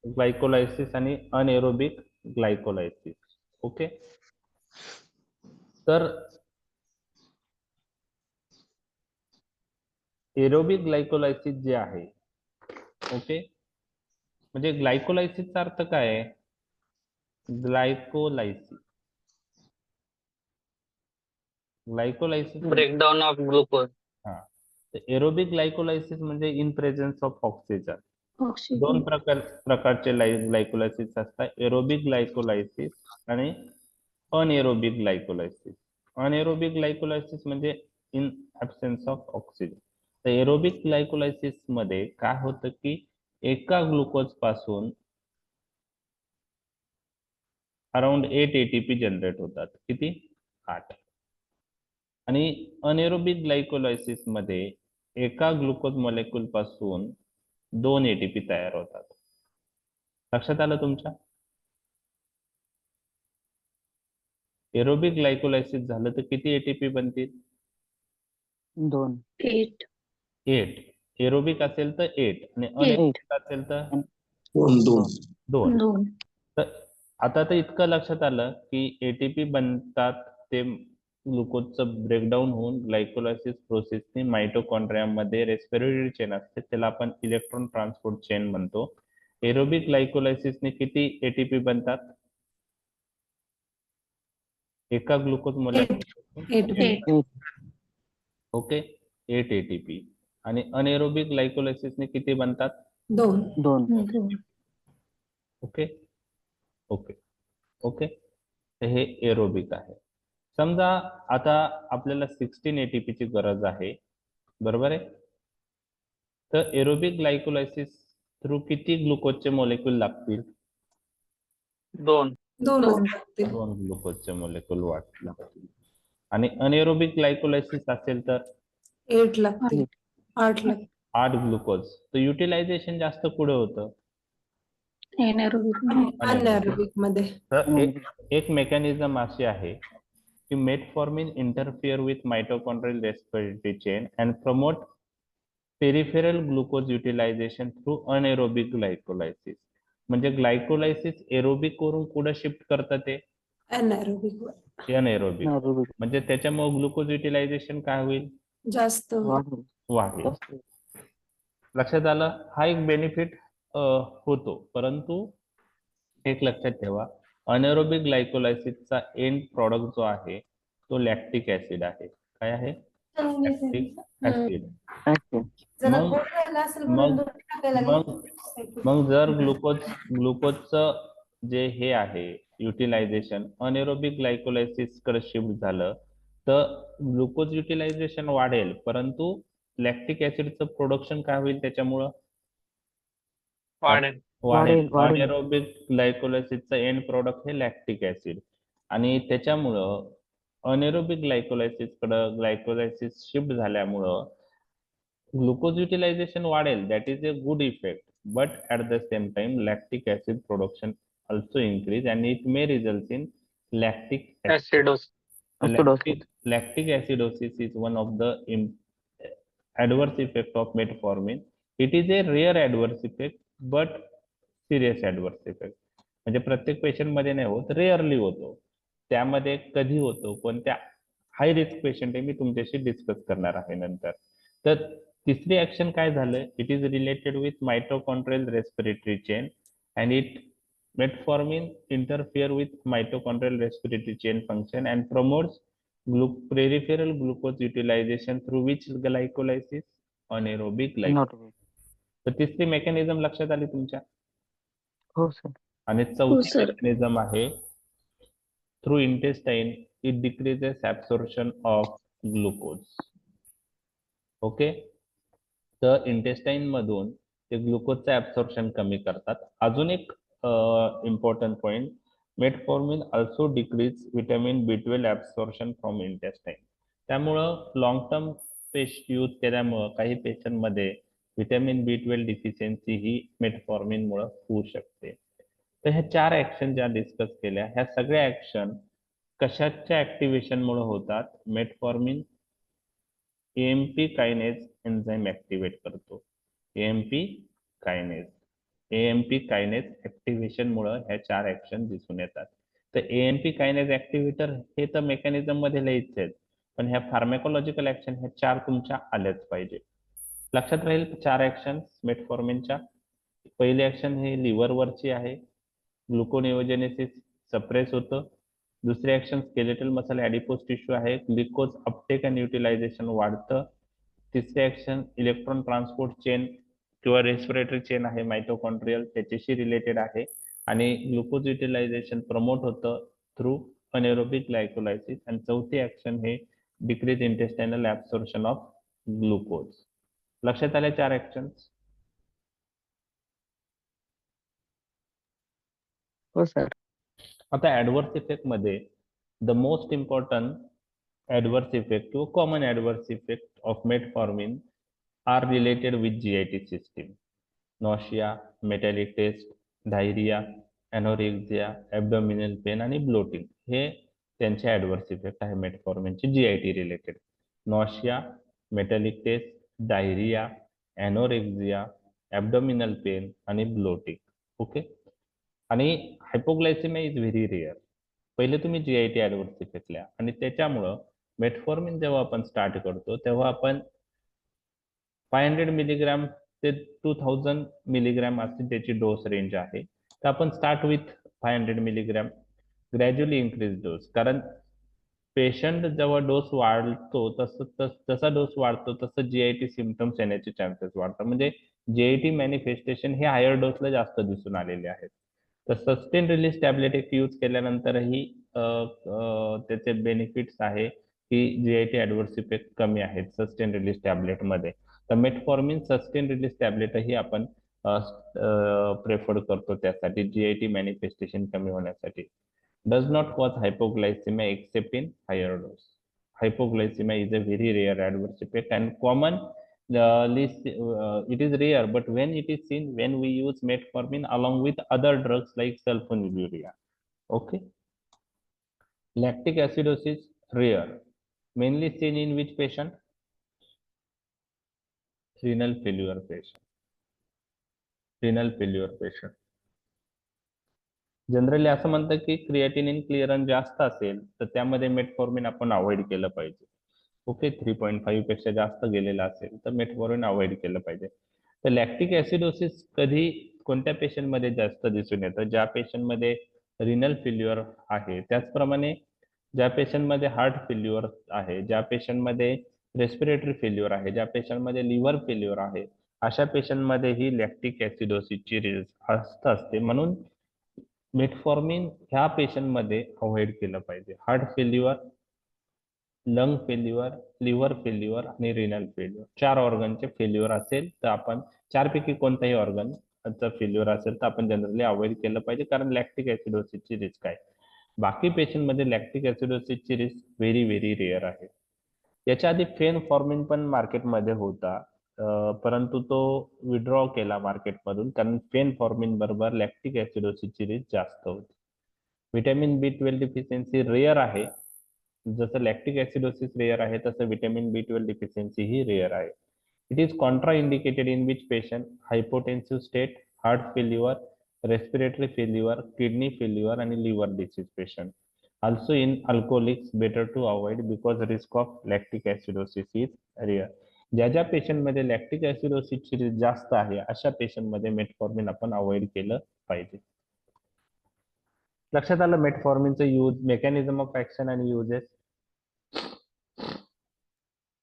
glycolysis आणि अनेरोबिक ग्लायकोलायसिस. ओके, तर एरोबिक ग्लायकोलायसिस जे आहे, ओके, म्हणजे ग्लायकोलायसिसचा अर्थ काय आहे? Glycolysis glycolysis breakdown of glucose. हा, एरोबिक ग्लायकोलायसिस म्हणजे इन प्रेझेन्स ऑफ ऑक्सिजन. दोन प्रकारचे ग्लायकोलायसिस असतात, एरोबिक ग्लायकोलायसिस आणि अनएरोबिक ग्लायकोलायसिस. अनएरोबिक ग्लायकोलायसिस म्हणजे इन ऍब्सेन्स ऑफ ऑक्सिजन. तर एरोबिक ग्लायकोलायसिस मध्ये काय होतं की एका ग्लुकोज पासून अराउंड 8 एटीपी जनरेट होतात. किती? 8. आणि अनेरोबिक ग्लायकोलायसिस मध्ये एका ग्लुकोज मॉलिक्यूल पासून 2 एटीपी तयार होतात. लक्षात आलं तुमच्या? एरोबिक ग्लायकोलायसिस झालं तर किती एटीपी बनतील? 2. 8. 8. एरोबिक असेल तर 8 आणि अनेरोबिक असेल तर 2. 2. तर आता तर इतकं लक्षात आलं की एटीपी बनतात ते ग्लुकोजचं ब्रेकडाऊन होऊन ग्लायकोलायसिस प्रोसेसने मायटोकॉन्ड्रियामध्ये रेस्पिरेटरी चेन असते, त्याला आपण इलेक्ट्रॉन ट्रान्सपोर्ट चेन म्हणतो. एरोबिक ग्लायकोलायसिसने किती एटीपी बनतात? एका ग्लुकोज मॉलिक्यूल 8. Okay, 8 ATP. आणि अनेरोबिक ग्लायकोलायसिसने किती बनतात? 2. ओके ओके ओके, तर हे एरोबिक आहे. समजा आता आपल्याला 16 एटीपी ची गरज आहे, बरोबर आहे? तर एरोबिक ग्लायकोलायसिस थ्रू किती ग्लुकोजचे मॉलिक्यूल लागतील? 2. 2 ग्लुकोजचे मॉलिक्यूल लागतील. आणि अनेरोबिक ग्लायकोलायसिस असेल तर 8 लागतील. 8 लागतील. 8 ग्लुकोज. तर युटिलायझेशन जास्त पुढे होतं. अनएरोबिक मध्ये. तर एक मेकॅनिझम अशी आहे की metformin interfere with mitochondrial respiratory chain and promote peripheral glucose utilisation through anaerobic glycolysis. म्हणजे ग्लायकोलायसिस एरोबिक वरून कुठे शिफ्ट करतात ते? अनएरोबिक वर अनएरोबिक. म्हणजे त्याच्यामुळे ग्लुकोज युटिलायझेशन काय होईल? जास्त वाढेल. लक्षात आलं? हा एक बेनिफिट होतो, परंतु एक लक्षात ठेवा, अनेरोबिक ग्लायकोलायसिसचा एंड प्रॉडक्ट जो आहे तो लॅक्टिक ऍसिड आहे. काय आहे? Lactic acid. मग मग मग मग जर ग्लुकोजचं जे हे आहे युटिलायझेशन अनेरोबिक ग्लायकोलायसिस कडे शिफ्ट झालं तर ग्लुकोज युटिलायझेशन वाढेल, परंतु लॅक्टिक ऍसिडचं प्रोडक्शन काय होईल त्याच्यामुळं? वाढेल. अनेरोबिक ग्लायकोलायसिसचं एंड प्रॉडक्ट हे लॅक्टिक ऍसिड, आणि त्याच्यामुळं अनेरोबिक ग्लायकोलायसिस कडे ग्लायकोलायसिस शिफ्ट झाल्यामुळं ग्लुकोज युटिलायझेशन वाढेल. That is a good effect, but at the same time lactic acid production also increase and it may result in lactic Acidosis. lactic acidosis is one of the adverse effect of metformin. It is a rare adverse effect but serious adverse effect. म्हणजे प्रत्येक patient मध्ये नाही होत, rarely होतो. त्यामध्ये कधी होतो, कोणत्या हाय रिस्क पेशंट आहे मी तुमच्याशी डिस्कस करणार आहे नंतर. तर तिसरी ऍक्शन काय झालं? It is related with mitochondrial respiratory chain and it metformin interfere with mitochondrial respiratory chain function and promotes peripheral glucose utilization through which glycolysis anaerobic glycolysis. तर तिसरी मेकॅनिझम लक्षात आली तुमच्या? हो सर. आणि चौथी मेकॅनिझम आहे through intestine it decreases absorption of glucose. Okay, तर इंटेस्टाइन मधून ते ग्लुकोजचं ऍब्सॉर्प्शन कमी करतात. अजून एक important point, metformin also decrease vitamin B12 absorption from intestine. त्यामुळं लॉंग टर्म पेस्ट यूज केल्यामुळं काही पेशंटमध्ये व्हिटॅमिन B12 डिफिशियन्सी ही मेटफॉर्मिनमुळे होऊ शकते. तर ह्या 4 ऍक्शन ज्या डिस्कस केल्या, ह्या सगळ्या ऍक्शन कशाच्या ऍक्टिव्हेशनमुळे होतात? Metformin AMP kinase enzyme activate करतो. AMP कायनेज ऍक्टिव्हेशन मुळे ह्या 4 ऍक्शन दिसून येतात. तर AMP कायनेज ऍक्टिव्हेटर हे तर मेकॅनिझम मध्ये लिहायचे आहेत, पण ह्या फार्मॅकोलॉजिकल ऍक्शन ह्या 4 तुमच्या आल्याच पाहिजे. लक्षात राहील 4 ऍक्शन मेटफॉर्मिनच्या. पहिली ऍक्शन हे लिव्हर वरची आहे, ग्लुकोनिओजेनेसिस सप्रेस होतं. दुसरी action skeletal muscle adipose tissue आहे, ग्लुकोज अपटेक अँड युटिलायझेशन वाढतं. तिसरी ऍक्शन इलेक्ट्रॉन ट्रान्सपोर्ट चेन किंवा रेस्पिरेटरी चेन आहे मायटोकॉन्ड्रियल, त्याच्याशी रिलेटेड आहे आणि ग्लुकोज युटिलायझेशन प्रमोट होतं थ्रू अनेरोबिक ग्लायकोलायसिस. आणि चौथी ऍक्शन हे decrease intestinal absorption of glucose. लक्षात आले 4 ऍक्शन? हो सर. आता ऍडव्हर्स इफेक्ट मध्ये the most important adverse effect किंवा common adverse effect of metformin are related with GIT system. Nausea, metallic taste, diarrhoea, anorexia, abdominal pain आणि bloating हे त्यांचे adverse effect आहे मेटफॉर्मिनचे GIT related. Nausea, metallic taste, diarrhoea, anorexia, abdominal pain आणि bloating. Okay. आणि hypoglycaemia is very rare. पहिले तुम्ही GIT adverse effect लिहा आणि त्याच्यामुळं मेटफॉर्मिन जेव्हा आपण स्टार्ट करतो तेव्हा आपण 500 मिलीग्राम ते 2000 मिलीग्राम अशी त्याची डोस रेंज आहे. तर आपण start with 500 milligram, gradually increase dose. कारण पेशंट जेव्हा डोस वाढतो जसा डोस वाढतो तसं GIT सिम्पटम्स येण्याचे चान्सेस वाढतात. म्हणजे GIT मॅनिफेस्टेशन हे हायर डोसला जास्त दिसून आलेले आहेत. तर सस्टेन रिलीज टॅबलेट एक यूज केल्यानंतरही त्याचे बेनिफिट्स आहे की GIT ऍडव्हर्स इफेक्ट कमी आहेत सस्टेन रिलीज टॅबलेट मध्ये. तर मेटफॉर्मिन सस्टेन रिलीज टॅबलेटही आपण प्रेफर करतो त्यासाठी GIT मॅनिफेस्टेशन कमी होण्यासाठी. Does not cause hypoglycaemia except in higher dose. Hypoglycemia is a very rare adverse effect and common it is rare, but when it is seen when we use metformin along with other drugs like sulfonylurea. Okay. Lactic acidosis rare, mainly seen in which patient? Renal failure patient. Generally असं म्हणतं की creatinine clearance जास्त असेल तर त्यामध्ये metformin आपण avoid केलं पाहिजे. ओके. 3.5 पेक्षा जास्त गेलेला असेल तर मेटफॉर्मिन अवॉइड केलं पाहिजे. तर लॅक्टिक ऍसिडोसिस कधी कोणत्या पेशंटमध्ये जास्त दिसून येतं? ज्या पेशंटमध्ये रिनल फेल्युअर आहे, त्याचप्रमाणे ज्या पेशंटमध्ये हार्ट फेल्युअर आहे, ज्या पेशंटमध्ये रेस्पिरेटरी फेल्युअर आहे, ज्या पेशंटमध्ये लिव्हर फेल्युअर आहे, अशा पेशंटमध्ये ही लॅक्टिक ऍसिडोसिसची रिस्क असते. म्हणून मेटफॉर्मिन ह्या पेशंटमध्ये अवॉइड केलं पाहिजे. Heart failure, lung failure, liver failure आणि रिनल फेल्युअर 4 ऑर्गनचे फेल्युअर असेल तर आपण 4 पैकी कोणताही ऑर्गनचा फेल्युअर असेल तर आपण जनरली अवॉइड केलं पाहिजे कारण लॅक्टिक ऍसिडोसिसची रिस्क आहे. बाकी पेशंटमध्ये लॅक्टिक ऍसिडोसिसची रिस्क व्हेरी व्हेरी रेअर आहे. याच्या आधी फेनफॉर्मिन पण मार्केटमध्ये होता, परंतु तो विड्रॉ केला मार्केटमधून कारण फेनफॉर्मिन बरोबर लॅक्टिक ऍसिडोसिसची रिस्क जास्त होती. व्हिटॅमिन B12 डिफिशियन्सी रेअर आहे. जसं लॅक्टिक ऍसिडोसिस रेअर आहे तसं व्हिटॅमिन B12 डिफिशियन्सी ही रेअर आहे. It is contraindicated in which patient? Hypotensive state, heart failure, respiratory failure, kidney failure आणि liver disease patient. Also in alcoholics better to avoid because risk of lactic acidosis is rare. ज्या पेशंटमध्ये lactic ऍसिडोसिसची risk जास्त आहे अशा पेशंटमध्ये metformin आपण avoid केलं पाहिजे. लक्षात आलं मेटफॉर्मिनचं यूज, मेकॅनिझम ऑफ ऍक्शन आणि युजेस?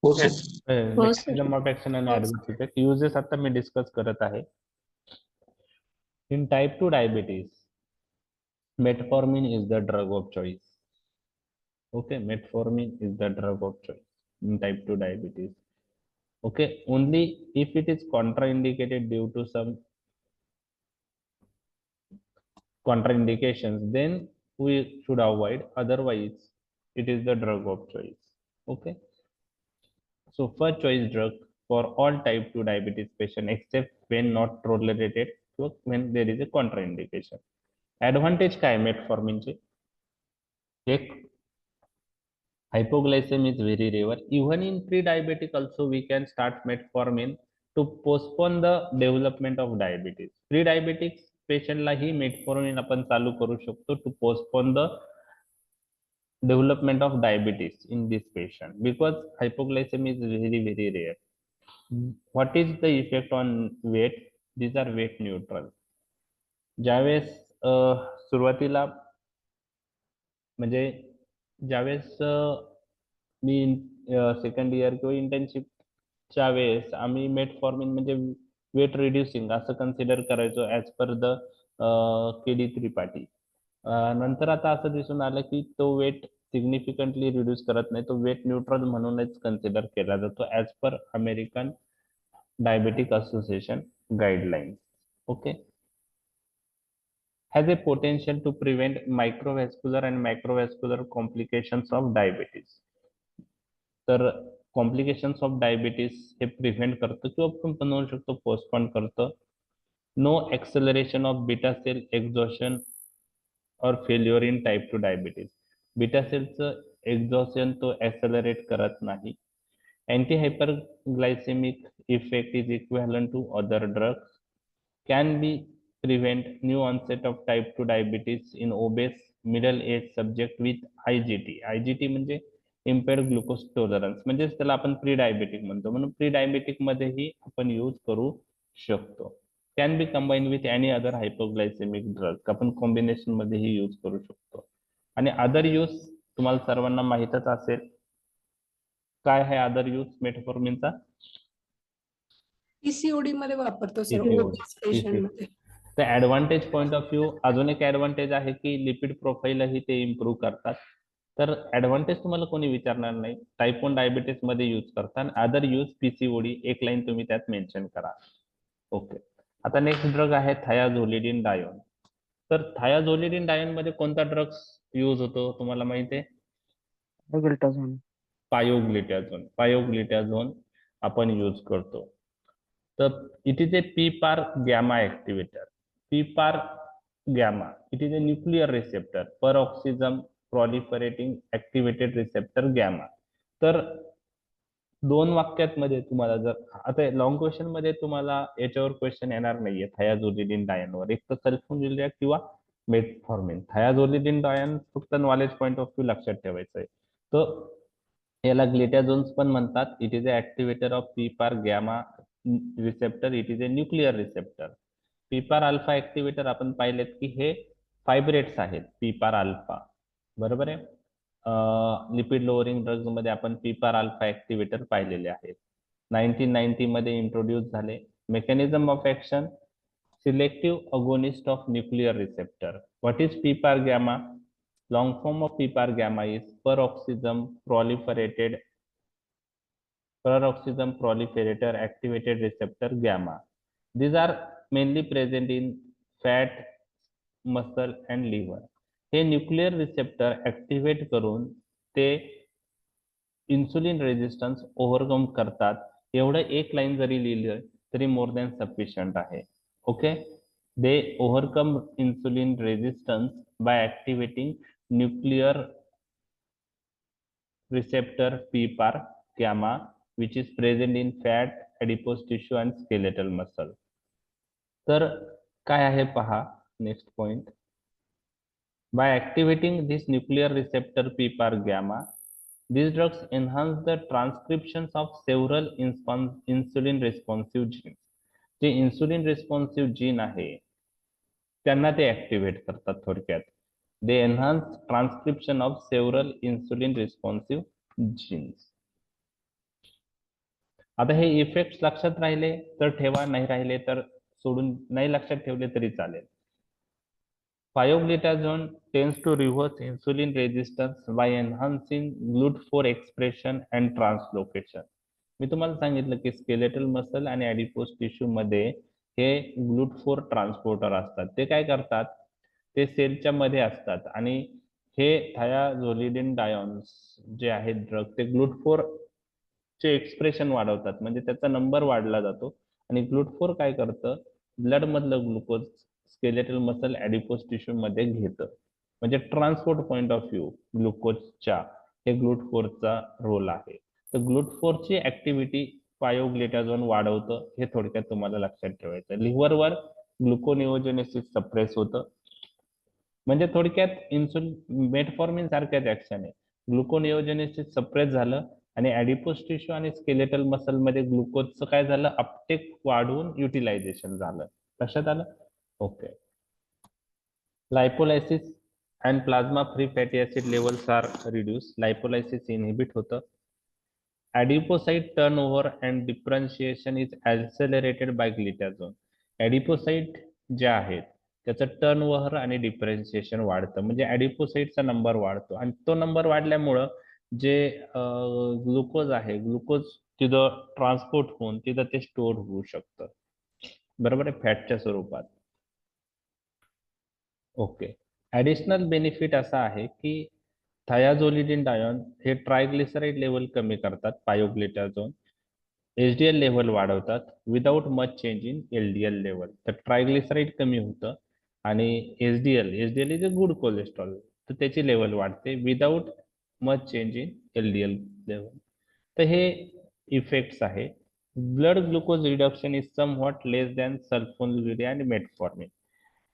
मेकॅनिझम ऑफ ऍक्शन आणि ऍडव्हर्स इफेक्ट. युजेस आता मी डिस्कस करत आहे. In type 2 diabetes metformin is the drug of choice. Okay, metformin is the drug of choice in type 2 diabetes. Okay, only if it is contraindicated due to some contraindications, then we should avoid. Otherwise, it is the drug of choice. Okay, So first choice drug for all type 2 diabetes patient except when not tolerated, so when there is a contraindication. Advantage काय metforminचे? एक, hypoglycemia is very rare. Even in pre-diabetic also we can start metformin to postpone the development of diabetes. Pre-diabetic patient ला ही metformin आपण चालू करू शकतो to postpone the development of diabetes in this patient because hypoglycemia is very rare. What is the effect on weight? These are weight neutral. ज्यावेळेस सुरुवातीला म्हणजे ज्यावेळेस मी second year किंवा इंटर्नशिपच्या वेळेस आम्ही मेटफॉर्मिन म्हणजे वेट रिड्युसिंग असं कन्सिडर करायचो as per the KD Tripathi. नंतर आता असं दिसून आलं की तो वेट सिग्निफिकंटली रिड्यूस करत नाही, तो वेट न्यूट्रल म्हणूनच कन्सिडर केला जातो as per American diabetic association guideline. Okay. has a potential to prevent microvascular and macrovascular complications of diabetes. तर कॉम्प्लिकेशन्स ऑफ डायबिटीज हे प्रिव्हेंट करतं किंवा आपण बनवू शकतो पोस्टपोन करतं. No acceleration of beta cell exhaustion और failure in type 2 diabetes. Beta सेलचं एक्झॉशन तो एक्सेलरेट करत नाही. Anti hyperglycaemic effect is equivalent to other drugs. Can be prevent new onset of type 2 diabetes in obese middle age subject with IGT. IGT म्हणजे impaired glucose tolerance, म्हणजे त्याला आपण pre diabetic म्हणतो, म्हणून pre diabetic मध्येही आपण use करू शकतो. Can be combine with any other हायपोग्लायसेमिक drug, आपण कॉम्बिनेशन मध्येही यूज करू शकतो. आणि अदर यूज तुम्हाला सर्वांना माहीतच असेल. काय आहे अदर यूज मेटफॉर्मिनचा? पीसीओडी मध्ये वापरतो सर, PCOD. ओबीस पेशंट मध्ये. तर ऍडव्हान्टेज पॉईंट ऑफ व्ह्यू अजून एक ऍडव्हान्टेज आहे की लिपिड प्रोफाईलही ते इम्प्रूव्ह करतात. तर ऍडव्हान्टेज तुम्हाला कोणी विचारणार नाही, टाईप 1 डायबिटीस मध्ये यूज करतात. अदर यूज पीसीओडी एक लाईन तुम्ही त्यात मेन्शन करा. ओके. आता नेक्स्ट ड्रग आहे थायाझोलिडिन डायोन. तर थायाझोलिडिन डायोन मध्ये कोणता ड्रग्स यूज होतो तुम्हाला माहिती आहे? ग्लुटाझोन. पायोग्लिटॅझोन आपण यूज करतो. तर it is a PPAR gamma activator. PPAR gamma it is a nuclear receptor peroxisome proliferating activated receptor gamma. तर दोन वाक्यात मध्ये तुम्हाला जर आता लॉंग क्वेश्चन मध्ये तुम्हाला याच्यावर क्वेश्चन येणार नाहीये थायाझोलिडिन डायनवर, एक तर सल्फोनिलिया किंवा मेटफॉर्मिन. थायाझोलिडिन डायन फक्त नॉलेज पॉईंट ऑफ व्ह्यू लक्षात ठेवायचं आहे. तर याला ग्लिटॅझोन्स पण म्हणतात. It is a activator of PPAR gamma receptor. It is a nuclear receptor. PPAR alpha activator आपण पाहिलेत की हे फायब्रेट्स आहेत पीपार अल्फा, बरोबर आहे. लिपिड लोअरिंग ड्रग्ज मध्ये आपण पीपार अल्फा ऍक्टिव्हेटर पाहिलेले आहेत. 1990 मध्ये इंट्रोड्यूस झाले. Mechanism of action selective agonist of nuclear receptor. What is PPAR gamma? Long form of PPAR gamma is peroxisome proliferator activated receptor gamma. These are mainly present in fat, muscle and liver. हे nuclear receptor activate करून ते insulin resistance overcome करतात. एवढं एक line जरी लिहिलं तरी more than sufficient आहे. Okay. They overcome insulin resistance by activating nuclear receptor PPAR gamma which is present in fat, adipose tissue and skeletal muscle. तर काय आहे पहा next point. By activating this nuclear receptor PPAR gamma, these drugs enhance the transcriptions of several insulin responsive genes. जे insulin responsive gene आहे त्यांना ते activate करतात थोडक्यात. They enhance transcription of several insulin responsive genes. आता हे effects लक्षात राहिले तर ठेवा, नाही राहिले तर सोडून, नाही लक्षात ठेवले तरी चालेल. Pioglitazone tends to reverse insulin resistance by enhancing GLUT4 expression and translocation. मी तुम्हाला सांगितलं की स्केलेटल मसल आणि ऍडिपोज टिश्यू मध्ये हे GLUT4 ट्रान्सपोर्टर असतात. ते काय करतात, ते सेलच्या मध्ये असतात आणि हे थायाझोलिडिन डायोन्स जे आहेत ड्रग ते GLUT4 चे एक्सप्रेशन वाढवतात, म्हणजे त्याचा नंबर वाढला जातो. आणि GLUT4 काय करतं, ब्लड मधलं glucose skeletal muscle adipose tissue मध्ये घेतं. म्हणजे ट्रान्सपोर्ट पॉइंट ऑफ व्ह्यू ग्लुकोजच्या हे GLUT4 चा रोल आहे. तर GLUT4 ची ऍक्टिव्हिटी पायोग्लिटाझोन वाढवतं, हे थोडक्यात तुम्हाला लक्षात ठेवायचं. लिव्हरवर ग्लुकोनिओजेनेसिस सप्रेस होतं, म्हणजे थोडक्यात इन्सुलिन मेटफॉर्मिन सारख्याच ऍक्शन आहे. ग्लुकोनिओजेनेसिस सप्रेस झालं आणि ऍडिपोज टिश्यू आणि स्केलेटल मसल मध्ये ग्लुकोजचं काय झालं, अपटेक वाढून युटिलायझेशन झालं. लक्षात आलं? Okay. Lipolysis and plasma free fatty acid levels are reduce. Lipolysis inhibit होतं. Adipocyte turnover and differentiation is accelerated by glitazone. Adipocyte जे आहेत त्याचं टर्नओव्हर आणि डिफरन्शिएशन वाढतं, म्हणजे ऍडिपोसाइटचा नंबर वाढतो आणि तो नंबर वाढल्यामुळं जे ग्लुकोज आहे, ग्लुकोज तिथं ट्रान्सपोर्ट होऊन तिथं ते स्टोअर होऊ शकतं, बरोबर आहे, फॅटच्या स्वरूपात. ओके. ऍडिशनल बेनिफिट असा आहे की थायाझोलिडिन डायॉन हे ट्रायग्लिसराईड लेवल कमी करतात, पायोग्लिटाझोन HDL लेवल वाढवतात without much change in LDL level. तर ट्रायग्लिसराईड कमी होतं आणि HDL is a good cholesterol, तर त्याची लेवल वाढते without much change in LDL level. तर हे इफेक्ट्स आहे. Blood glucose reduction is somewhat less than sulphonylurea आणि मेटफॉर्मिन.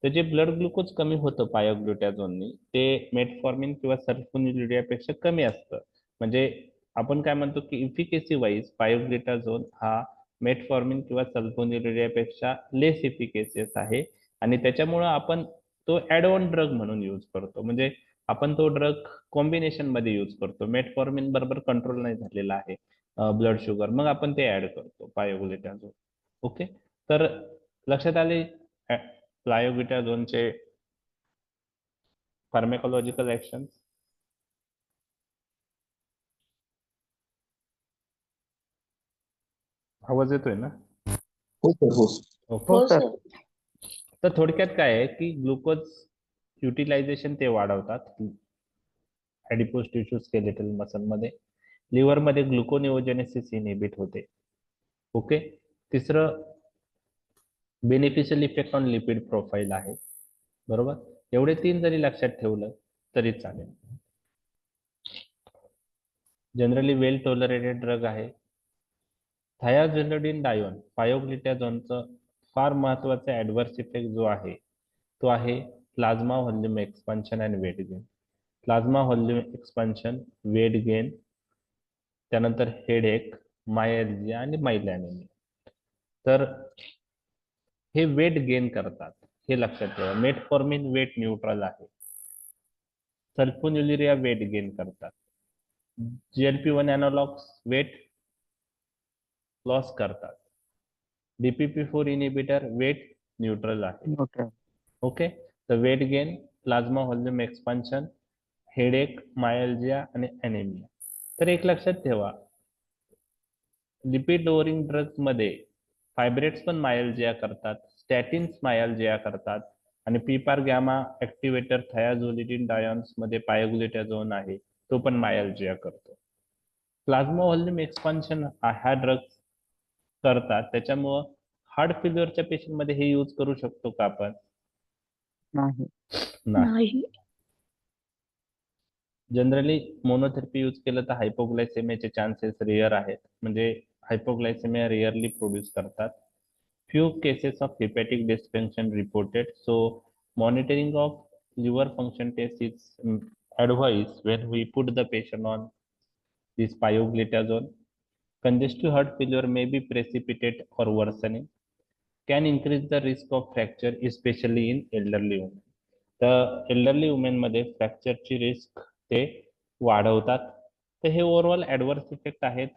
तर जे ब्लड ग्लुकोज कमी होतं पायोग्लुटाझोननी, ते मेटफॉर्मिन किंवा सल्फोनिलुरियापेक्षा कमी असतं. म्हणजे आपण काय म्हणतो की इफिकेसी वाईज पायोग्लुटाझोन हा मेटफॉर्मिन किंवा सल्फोनिलुरियापेक्षा लेस इफिकेसियस आहे आणि त्याच्यामुळं आपण तो ऍड ऑन ड्रग म्हणून यूज करतो. म्हणजे आपण तो ड्रग कॉम्बिनेशन मध्ये यूज करतो. मेटफॉर्मिन बरोबर कंट्रोल नाही झालेला आहे ब्लड शुगर, मग आपण ते ऍड करतो पायोग्लुटाझोन. ओके. तर लक्षात आले पायोग्लुटाझोनचे फार्माकोलॉजिकल ऍक्शन. आवाज येतोय ना? हो सर, हो. ओके. हो सर. तर थोडक्यात काय आहे की ग्लुकोज युटिलायझेशन ते वाढवतात ऍडिपोज टिश्यू स्केलेटल मसल मध्ये. लिव्हर मध्ये ग्लुकोनिओजेनेसिस इनहिबिट होते. ओके. तिसरं beneficial effect on lipid profile आहे, बरोबर. एवढे 3 जरी लक्षात ठेवलं तरी चालेल. जनरली वेल टॉलरेटेड ड्रग आहे. थायाझोलिडिन डायोन पायोग्लिटाझोनचं फार महत्वाचा ऍडव्हर्स इफेक्ट जो आहे तो आहे plasma volume expansion and weight gain. Plasma volume expansion, weight gain, त्यानंतर हेडेक, मायल्जिया आणि माइलॅनिमिया. तर हे वेट गेन करतात, हे लक्षात ठेवा. मेटफॉर्मिन वेट न्यूट्रल आहे. सल्फोनिलुरिया वेट गेन करतात. GLP-1 एनालॉग्स वेट लॉस करतात. DPP-4 इनिबिटर वेट न्यूट्रल आहे. न्यूट्रल. ओके. तर weight gain, plasma volume expansion, headache, myalgia आणि अॅनेमिया. तर एक लक्षात ठेवा, लिपिड लोअरिंग ड्रग्स मध्ये फायब्रेट्स पण मायल्जिया करतात, स्टॅटिन्स मायल्जिया करतात आणि पीपार गॅमा ऍक्टिव्हेटर थायाझोलिडिन डायॉन्स मध्ये पायोग्लुटाझोन आहे, तो पण मायल्जिया करतो. प्लाझ्मा व्हॉल्यूम एक्सपान्शन हा ड्रग्स करतात, त्याच्यामुळं हार्ट फेल्युअरच्या पेशंट मध्ये हे यूज करू शकतो का आपण? नाही. नाही. जनरली मोनोथेरपी यूज केलं तर हायपोग्लायसेमियाचे चान्सेस रेअर आहेत, म्हणजे हायपोग्लायसेमिया रेअरली प्रोड्यूस करतात. Few cases of hepatic dysfunction reported, so monitoring of liver function test is advised when we put the patient on this pioglitazone. Congestive heart failure may be precipitate or worsening, can increase the risk of fracture especially in elderly women. तर elderly women मध्ये फ्रॅक्चरची risk ते वाढवतात. तर हे overall adverse effect आहेत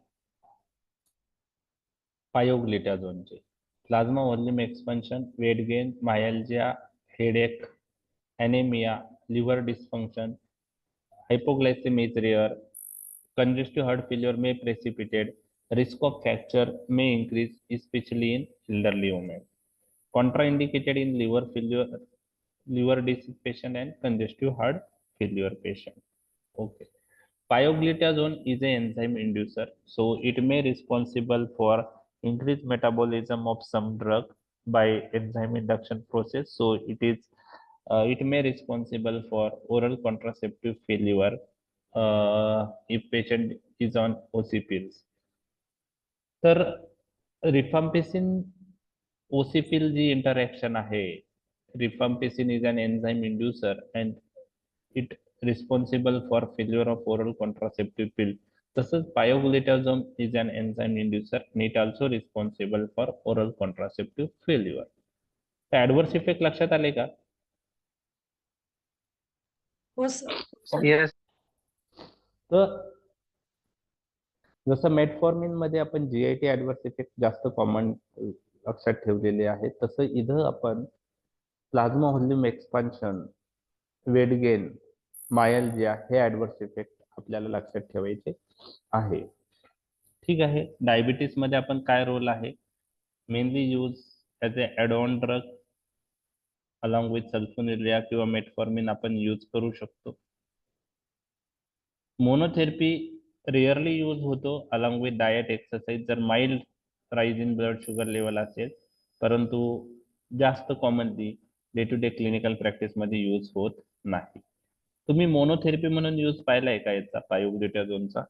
पायोग्लिटाझोनचे. Plasma volume expansion, weight gain, myalgia, headache, anaemia, liver dysfunction, hypoglycemia is rare, congestive heart failure may precipitate, risk of fracture may increase especially in elderly women, contraindicated in liver failure, liver disease patient and congestive heart failure patient. Okay. Pioglitazone is an enzyme inducer, so it may responsible for increased metabolism of some drug by enzyme induction process. So it may responsible for oral contraceptive failure if patient is on OC pills. तर rifampicin OC pill जी interaction आहे, rifampicin is an enzyme inducer and it responsible for failure of oral contraceptive pill. तसंच pioglitazone is an enzyme inducer and it also responsible for oral contraceptive failure. Adverse effect लक्षात आले का? हो sir. Yes. तर जसं metformin मध्ये आपण GIT adverse effect जास्त कॉमन लक्षात ठेवलेले आहे, तसं इथं आपण plasma volume expansion, weight gain, myalgia हे ऍडव्हर्स इफेक्ट आपल्याला लक्षात ठेवायचे आहे. ठीक आहे. डायबिटीस मध्ये आपण काय रोल आहे? Mainly use as a add on drug along with sulfonylurea किंवा मेटफॉर्मिन आपण यूज करू शकतो. मोनोथेरपी रेअरली यूज होतो अलॉंग विथ डायट एक्सरसाइज जर mild rise in blood sugar level असेल, परंतु जास्त commonly day to day clinical प्रॅक्टिसमध्ये यूज होत नाही. तुम्ही मोनोथेरपी म्हणून यूज पाहिलाय का याचा पायोग्लिटाझोनचा?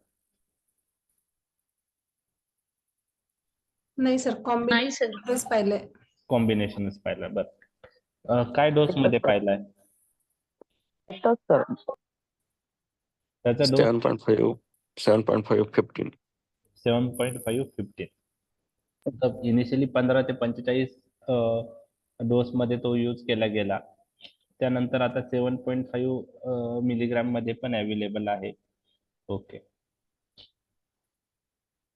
नाही सर, कॉम्बिनेशन पाहिलंय. कॉम्बिनेशनच पाहिला. बरं, काय डोस मध्ये पाहिलाय सर त्याचा डोस? 7.5, 7.5, 15. 7.5, 15. तर इनिशियली 15 ते 45 डोस मध्ये तो यूज केला गेला. त्यानंतर आता 7.5 मिलीग्राम मध्ये पण अवेलेबल आहे. ओके.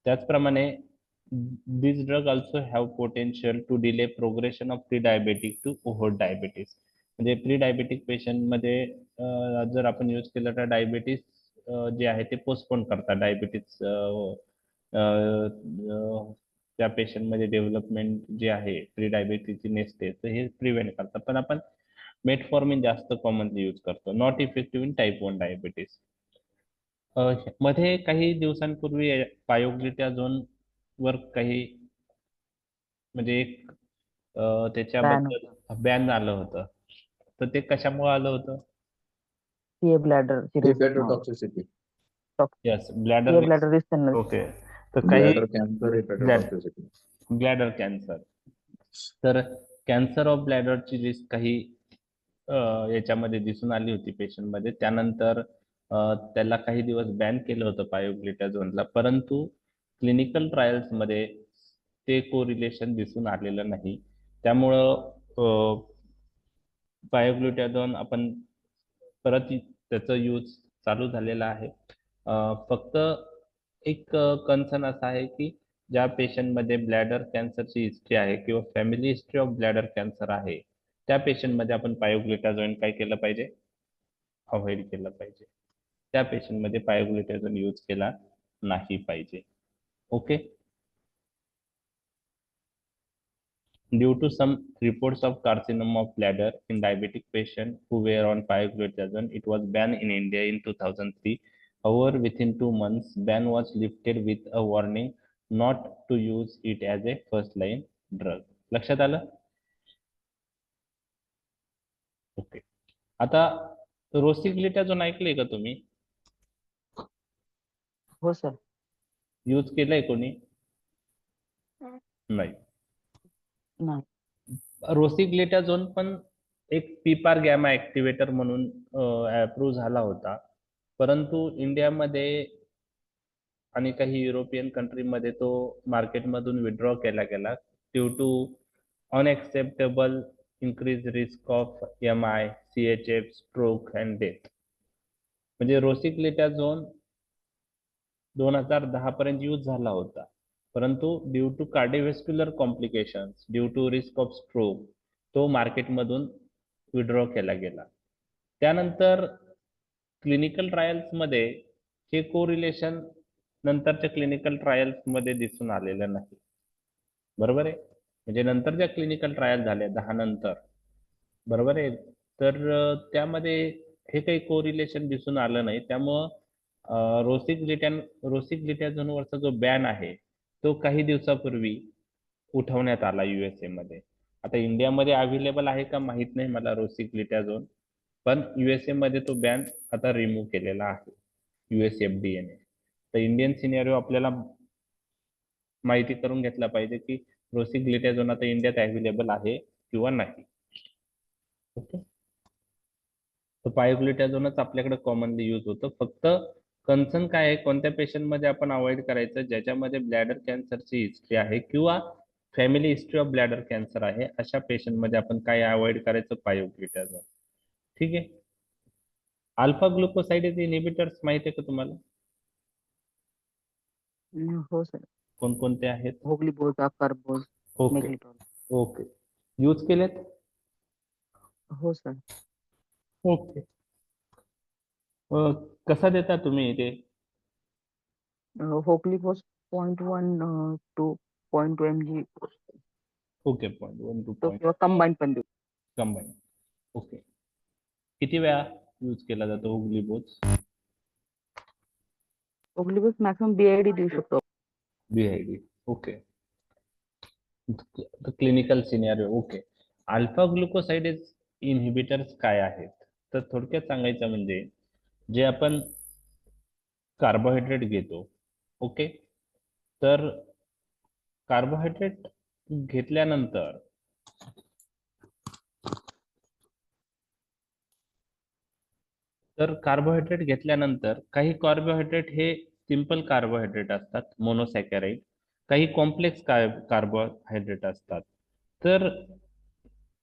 त्याचप्रमाणे this drug also have potential to delay progression of pre diabetic to over diabetes. म्हणजे प्री डायबेटिक पेशंटमध्ये जर आपण यूज केलं तर डायबिटीस जे आहे ते पोस्टपोन करतात. डायबिटीस त्या पेशंटमध्ये डेव्हलपमेंट जे आहे प्री डायबिटीसची नेक्स्ट तर हे प्रिव्हेंट करतात. पण आपण मेटफॉर्मिन जास्त कॉमनली यूज करतो. Not effective in type 1 diabetes. मध्ये काही दिवसांपूर्वी पायोग्लिटाझोन वर काही म्हणजे एक त्याच्याबद्दल बॅन आलं होतं. तर ते कशामुळे आलं होतं? Bladder Hepatotoxicity. Yes, bladder. Bladder okay. तर काही Bladder cancer, hepatotoxicity. Bladder cancer. तर कॅन्सर ऑफ ब्लॅडरची रिस्क काही याच्यामध्ये दिसून आली होती पेशंटमध्ये. त्यानंतर त्याला काही दिवस बॅन केलं होतं पायोग्लिटाझोनला, परंतु क्लिनिकल ट्रायल्समध्ये ते कोरिलेशन दिसून आलेलं नाही. त्यामुळं पायोग्लिटाझोन आपण परत त्याचं यूज चालू झालेला आहे. फक्त एक कन्सर्न असा आहे की ज्या पेशंटमध्ये ब्लॅडर कॅन्सरची हिस्ट्री आहे किंवा family history of bladder cancer आहे, त्या पेशंटमध्ये आपण पायोग्लिटाझोन काय केलं पाहिजे? अवॉइड केलं पाहिजे. त्या पेशंटमध्ये पायोग्लिटाझोन यूज केला नाही पाहिजे. Okay. Due to some reports of carcinoma of bladder in diabetic patients who were on pioglitazone, it was banned in India in 2003. However, within 2 months, ban was lifted with a warning not to use it as a first-line drug. लक्षात आलं? Okay. आता रोसिग्लिटाझोन ऐकलंय का तुम्ही? हो sir. Use केलंय कोणी? नाही. रोसिग्लिटाझोन पण एक पीपार गॅमा ऍक्टिव्हेटर म्हणून अप्रूव्ह झाला होता, परंतु इंडियामध्ये आणि काही युरोपियन कंट्रीमध्ये तो मार्केटमधून विड्रॉ केला गेला due to unacceptable increase risk of MI, CHF, stroke and death. म्हणजे रोसिग्लिटाझोन 2010 पर्यंत यूज झाला होता, परंतु due to cardiovascular complications, due to risk of stroke तो मार्केटमधून विड्रॉ केला गेला. त्यानंतर क्लिनिकल ट्रायल्समध्ये हे कोरिलेशन नंतरच्या क्लिनिकल ट्रायल्समध्ये दिसून आलेलं नाही. बरोबर आहे? म्हणजे नंतर ज्या क्लिनिकल ट्रायल झाल्या 10 नंतर, बरोबर आहे, तर त्यामध्ये हे काही कोरिलेशन दिसून आलं नाही. त्यामुळं रोसिग्लिटाझोनवरचा जो बॅन आहे तो काही दिवसापूर्वी उठवण्यात आला USA मध्ये. आता इंडियामध्ये अवेलेबल आहे का माहित नाही मला रोसिग्लिटाझोन, पण USA मध्ये तो बॅन आता रिमूव्ह केलेला आहे USFDA ने. तर इंडियन सिनेरिओ आपल्याला माहिती करून घेतला पाहिजे की रोसिग्लिटाझोन आता इंडियात अवेलेबल आहे किंवा नाही. ओके, तर पायोग्लिटाझोनच आपल्याकडे कॉमनली यूज होतं. फक्त कन्सर्न काय आहे, कोणत्या पेशंट मध्ये आपण अवॉइड करायचं, ज्याच्यामध्ये ब्लॅडर कॅन्सरची हिस्ट्री आहे किंवा family history of bladder cancer आहे, अशा पेशंट मध्ये आपण काय अवॉइड करायचं, पायोग्लिटाझोन. ठीक आहे. अल्फा ग्लुकोसाइडेज इनहिबिटर्स माहिती आहे का तुम्हाला? हो सर. कोणकोणते आहेत? होग्लिबोज, कार्बोज, ओके मेग्लिटॉल. ओके, यूज केलेत? हो सर. ओके. कसा देता तुम्ही ते? होग्लिबोज 0.1 to 0.2 mg ओके, 0.1 to तो किंवा कंबाईन पण देऊ. कंबाईन. ओके, किती वेळा यूज केला जातो होग्लिबोज? होग्लिबोज मॅक्सिमम BID देऊ शकतो. BID. Okay, clinical scenario. Okay, alpha glucosidase inhibitors काय आहेत? तर थोडक्यात सांगायचं म्हणजे जे आपण कार्बोहायड्रेट घेतो, ओके, तर कार्बोहायड्रेट घेतल्यानंतर काही कार्बोहायड्रेट हे सिंपल कार्बोहायड्रेट असतात, मोनोसॅकॅराइड. काही कॉम्प्लेक्स कार्बोहायड्रेट असतात. तर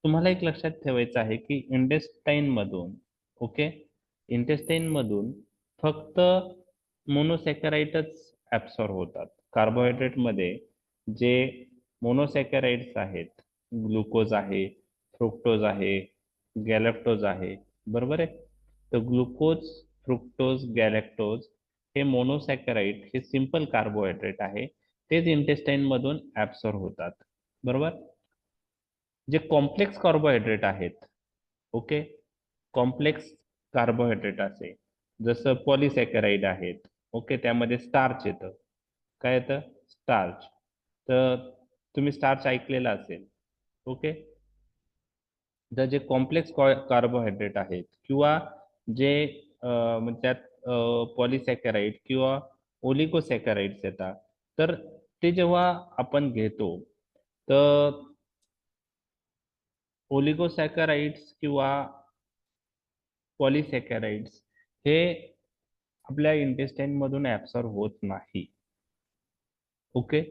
तुम्हाला एक लक्षात ठेवायचं आहे की इंटेस्टाईन मधून फक्त मोनोसॅकॅराइडच ऍब्सॉर्ब होतात. कार्बोहायड्रेट मध्ये जे मोनोसॅकॅराइड्स आहेत, ग्लुकोज आहे, फ्रुक्टोज आहे, गॅलेक्टोज आहे, बरोबर आहे. तर ग्लुकोज, फ्रुक्टोज, गॅलेक्टोज हे मोनोसॅकॅराइड हे सिंपल कार्बोहायड्रेट आहे, तेच इंटेस्टाईन मधून ऍब्सॉर्ब होतात, बरोबर. जे कॉम्प्लेक्स कार्बोहायड्रेट आहेत, ओके, कॉम्प्लेक्स कार्बोहायड्रेट असे जसं पॉलिसॅकॅराइड आहेत, ओके, त्यामध्ये स्टार्च येतं. काय येतं? स्टार्च. तर तुम्ही स्टार्च ऐकलेला असेल, ओके. तर जे कॉम्प्लेक्स कार्बोहायड्रेट आहेत किंवा जे म्हणजे त्यात पॉलिसॅकॅराइड किंवा ओलिगोसॅकॅराइड्स येतात, तर ते जेव्हा आपण घेतो तर ओलिगोसॅकॅराइड्स किंवा पॉलिसॅकॅराइड्स हे आपल्या इंटेस्टाईन मधून ऍब्सॉर्ब होत नाही. ओके,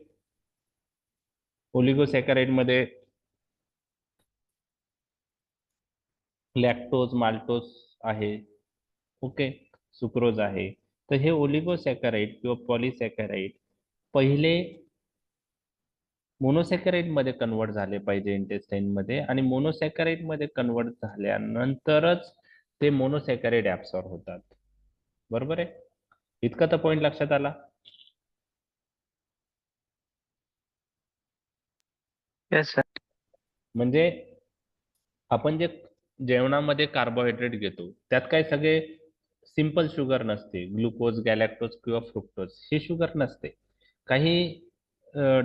ओलिगोसॅकॅराइड मध्ये लॅक्टोज, माल्टोज आहे, ओके, सुक्रोज आहे. तर हे ओलिगोसॅकॅराइड किंवा पॉलिसॅकॅराइड पहिले मोनोसॅकॅराइड मध्ये कन्वर्ट झाले पाहिजे इंटेस्टाईन मध्ये, आणि मोनोसॅकॅराइड मध्ये कन्वर्ट झाल्यानंतरच ते मोनोसॅकॅराइड ऍब्सॉर्ब होतात, बरोबर आहे. इतका तर पॉइंट लक्षात आला. Yes sir. म्हणजे आपण जे जेवणामध्ये कार्बोहायड्रेट घेतो त्यात काय सगळे सिंपल शुगर नसते, ग्लुकोज, गॅलॅक्टोज किंवा फ्रुक्टोज ही शुगर नसते. काही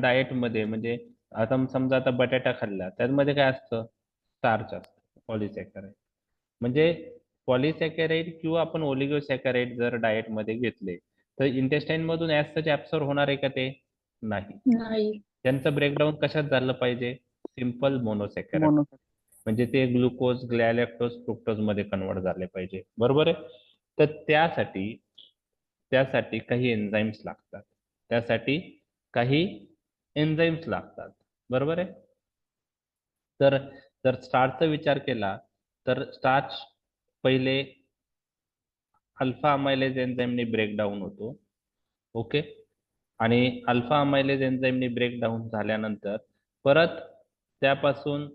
डाएट मध्ये म्हणजे आता समजा आता बटाटा खाल्ला, त्यामध्ये काय असतं? स्टार्च असतं, पॉलिसॅकॅराइड. म्हणजे पॉलिसॅकॅराइड किंवा आपण ओलिगोसॅकॅराइड जर डाएट मध्ये घेतले तर इंटेस्टाईन मधून ऍज सच ऍब्सॉर्ब होणार आहे का? ते नाही. नाही. त्यांचं ब्रेकडाऊन कशात झालं पाहिजे? Simple monosaccharide, mono. म्हणजे ते ग्लुकोज, गॅलॅक्टोज, फ्रुक्टोज मध्ये कन्वर्ट झाले पाहिजे, बरोबर आहे. तर त्यासाठी काही एन्झाईम्स लागतात, बरोबर आहे. तर जर स्टार्चचा विचार केला तर स्टार्च पहिले अल्फा अमायलेज एन्झाईमने ब्रेकडाऊन होतो, ओके, आणि अल्फा अमायलेज एन्झाईमने ब्रेकडाऊन झाल्यानंतर परत त्यापासून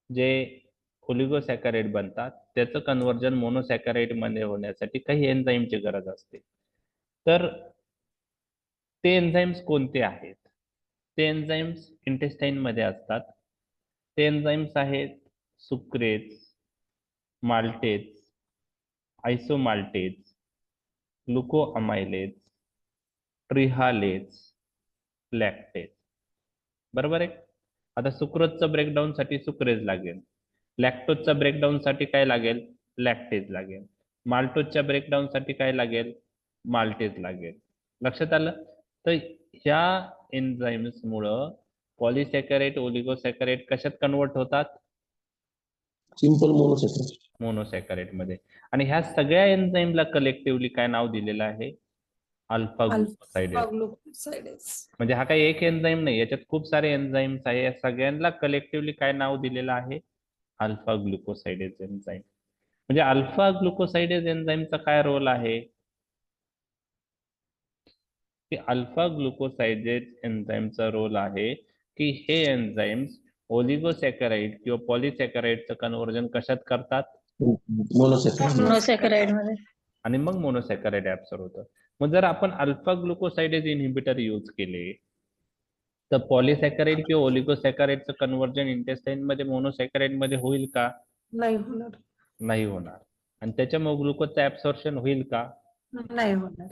जे ओलिगोसॅकॅराइड बनतात त्याचं कन्व्हर्जन मोनोसॅकॅराइड मध्ये होण्यासाठी काही एन्झाईमची गरज असते. तर ते एन्झाईम्स कोणते आहेत? ते एन्झाईम्स इंटेस्टाईन मध्ये असतात. ते एन्झाईम्स आहेत सुक्रेज, माल्टेज, आयसोमाल्टेज, ग्लुकोअमायलेज, ट्रिहालेज, लॅक्टेज. बरोबर आहे. आता सुक्रोजचं ब्रेकडाऊन साठी सुक्रेज लागेल, लॅक्टोजच्या ब्रेकडाऊन साठी काय लागेल, लॅक्टेज लागेल, माल्टोजच्या ब्रेकडाऊन साठी काय लागेल, माल्टेज लागेल. लक्षात आलं. तर ह्या एन्झाईम्स मुळे पॉलिसॅकॅराइड ओलिगोसॅकॅराइड कशात कन्वर्ट होतात, सिंपल मोनोसॅकराइड. मोनोसॅकॅराइड मध्ये. आणि ह्या सगळ्या एन्झाईमला कलेक्टिव्हली काय नाव दिलेलं आहे, अल्फा ग्लुकोसाइडेज. ग्लुकोसाइडेज. म्हणजे हा काही एक एन्झाईम नाही, याच्यात खूप सारे एन्झाईम्स आहे, या सगळ्यांना कलेक्टिव्हली काय नाव दिलेलं आहे, अल्फा ग्लुकोसाइडेज एन्झाईम. म्हणजे अल्फा ग्लुकोसाइडेज एन्झाईमचा काय रोल आहे, की अल्फा ग्लुकोसाइडेज एन्झाईमचा रोल आहे की हे एन्झाईम्स ओलिगोसॅकराइड किंवा पॉलिसॅकराइडचं कन्व्हर्जन कशात करतात, मोनोसॅकराइड. मोनोसॅकराइड मध्ये. आणि मग मोनोसॅकराइड ऍब्सॉर्ब होतं. मग जर आपण अल्फा ग्लुकोसाइडेज इनहिबिटर यूज केले तर पॉलिसॅकराइड किंवा ओलिगोसॅकराइडचं कन्व्हर्जन इंटेस्टाईन मध्ये मोनोसॅकराइड मध्ये होईल का, नाही होणार. नाही होणार. आणि त्याच्यामुळे ग्लुकोजचं ऍब्सॉर्प्शन होईल का, नाही होणार.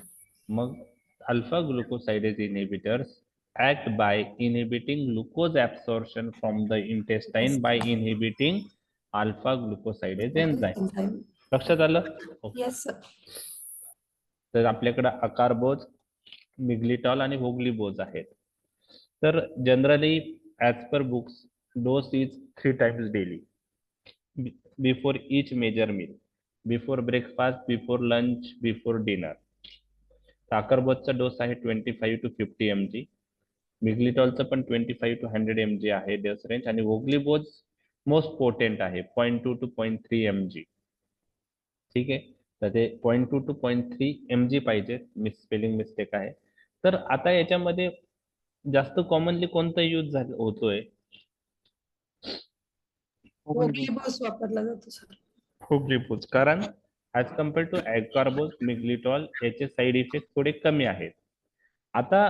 मग alpha glucosidase inhibitors act by inhibiting glucose absorption from the intestine by inhibiting alpha glucosidase enzyme. लक्षात आलं. Yes sir. तर आपल्याकडे अकारबोज, मिग्लिटॉल आणि व्होग्लिबोज आहेत. तर generally as per books dose is 3 times daily before each major meal, before breakfast, before lunch, before dinner. अकारबोजचा dose आहे 25 to 50 mg, मिग्लिटॉलचं पण 25 to 100 mg आहे डोस रेंज, आणि व्होग्लिबोज मोस्ट पोटेंट आहे 0.2 to 0.3 mg. ठीक आहे. तर ते 0.2 to 0.3 mg पाहिजे, स्पेलिंग मिस्टेक आहे. तर आता याच्यामध्ये जास्त कॉमनली कोणता यूज होतोय, ग्लुकोज वापरला जातो सर. व्होग्लिबोज. कारण ऍज कम्पेअर टू अकारबोज, मिग्लिटॉल याचे साईड इफेक्ट थोडे कमी आहेत. आता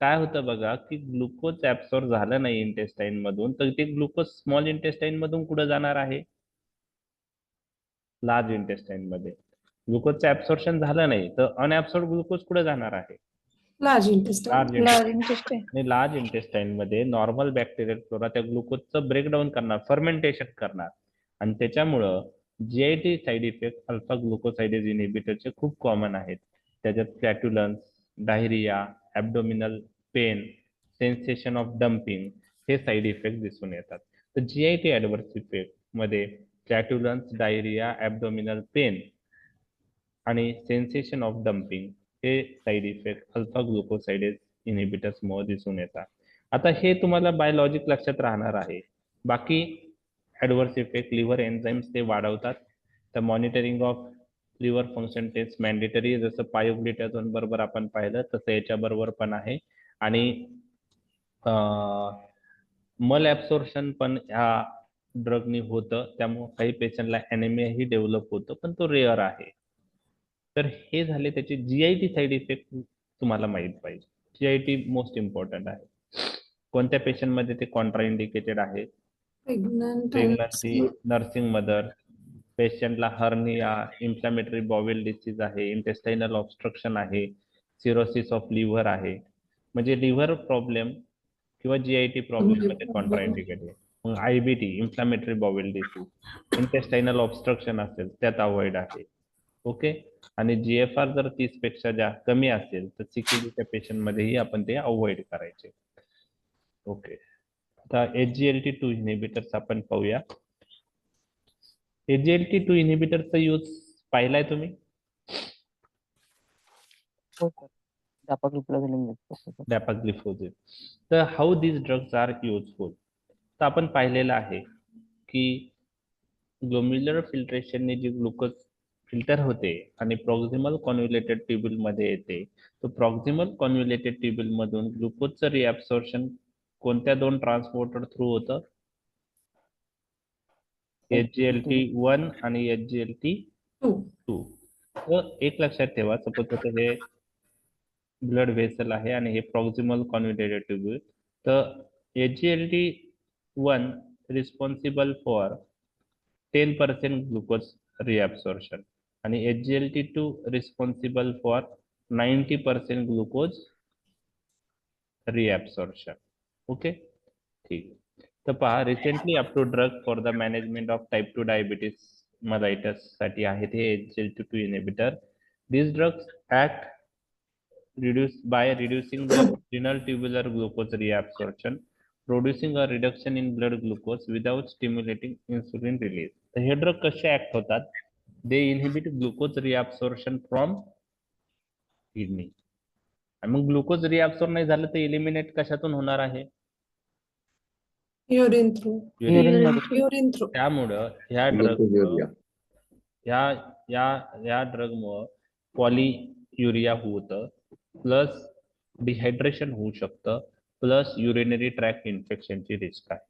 काय होतं बघा की ग्लुकोज ऍब्सॉर्ब झालं नाही इंटेस्टाईन मधून, तर ते ग्लुकोज स्मॉल इंटेस्टाईन मधून कुठे जाणार आहे, लार्ज इंटेस्टाईन मध्ये. ग्लुकोजचं ऍब्सॉर्प्शन झालं नाही तर अनऍब्सॉर्ब ग्लुकोज कुठे जाणार आहे, लार्ज इंटेस्टाइन. Large intestine. आणि लार्ज इंटेस्टाईन मध्ये नॉर्मल बॅक्टेरियल फ्लोरा त्या ग्लुकोजचं ब्रेकडाऊन करणार, फर्मेंटेशन करणार, आणि त्याच्यामुळं GIT side effect alpha glucosidase इनहिबिटरचे खूप कॉमन आहेत. त्याच्यात flatulence, diarrhoea, abdominal pain, sensation of dumping हे साईड इफेक्ट दिसून येतात. तर जीआयटी ॲडव्हर्स इफेक्ट मध्ये फ्लॅट्युलन्स, डायरिया, ॲब्डोमिनल पेन आणि सेन्सेशन ऑफ डम्पिंग हे side effect alpha glucosidase inhibitors मुळे दिसून येतात. आता हे तुम्हाला बायोलॉजिक लक्षात राहणार आहे. बाकी ॲडव्हर्स इफेक्ट लिव्हर एन्झाईम्स ते वाढवतात. तर monitoring of liver function test mandatory, जसं पायोग्लिटाझोन बरोबर आपण पाहिलं तसं याच्या बरोबर पण आहे. आणि मल ॲब्सॉर्प्शन पण ह्या ड्रगनी होतं, त्यामुळे काही पेशंटला ॲनेमिया ही डेव्हलप होतं, पण तो रेअर आहे. तर हे झाले त्याचे जीआयटी साईड इफेक्ट तुम्हाला माहित पाहिजे. जीआयटी मोस्ट इम्पॉर्टंट आहे. कोणत्या पेशंटमध्ये ते कॉन्ट्रा इंडिकेटेड आहे, प्रेग्नन्सी, नर्सिंग मदर, पेशंटला हर्निया, इन्फ्लॅमेटरी बॉवेल डिसीज आहे, इंटेस्टाइनल ऑब्स्ट्रक्शन आहे, सिरोसिस ऑफ लिव्हर आहे. म्हणजे लिव्हर प्रॉब्लेम किंवा जीआयटी प्रॉब्लेम मध्ये कॉन्ट्रा इंडिकेटेड. मग IBD, inflammatory bowel disease, intestinal obstruction असेल त्यात अवॉइड आहे. ओके. आणि जीएफआर जर 30 पेक्षा कमी असेल तर सीकेडीच्या पेशंट मध्येही आपण ते अवॉइड करायचे. ओके. आता SGLT2 इनहिबिटर्स आपण पाहूया. SGLT2 इनहिबिटरचा यूज पाहिलाय तुम्ही, डॅपाग्लिफोझिन. तर how these drugs are useful. तर आपण पाहिलेलं आहे की ग्लोम्युलर फिल्ट्रेशनने जी ग्लुकोज फिल्टर होते आणि प्रॉक्सिमल कॉन्व्होल्युटेड ट्युब्यूल मध्ये येते, तो प्रॉक्सिमल कॉन्व्होल्युटेड ट्युब्यूल मधून ग्लुकोजचं रिअब्सॉर्प्शन कोणत्या दोन ट्रान्सपोर्टर थ्रू होतं, SGLT1 आणि SGLT2. तर एक लक्षात ठेवा, सपोज आता हे ब्लड व्हेसल आहे आणि हे प्रॉक्सिमल कॉन्व्होल्युटेड ट्युब्यूल. तर SGLT1 responsible for 10% glucose reabsorption आणि HGLT2 responsible for 90% glucose reabsorption. Okay, ठीक. तर पहा, recently approved drug for the management of type 2 diabetes mellitus साठी आहेत हे HGLT2 inhibitor. These drugs act by reducing the renal tubular glucose reabsorption, producing a reduction in blood glucose without stimulating insulin release. तर हे drug कसे act होतात? दे inhibit glucose रिअब्सॉर्प्शन from kidney. आणि मग glucose रिअब्सॉर्ब नाही झालं तर एलिमिनेट कशातून होणार आहे? Urine through. Urine through. त्यामुळं ह्या Glucose ड्रग urea. या ड्रगमुळं पॉलीयुरिया होतं, प्लस डिहायड्रेशन होऊ शकतं, प्लस युरिनरी ट्रॅक इन्फेक्शनची रिस्क आहे.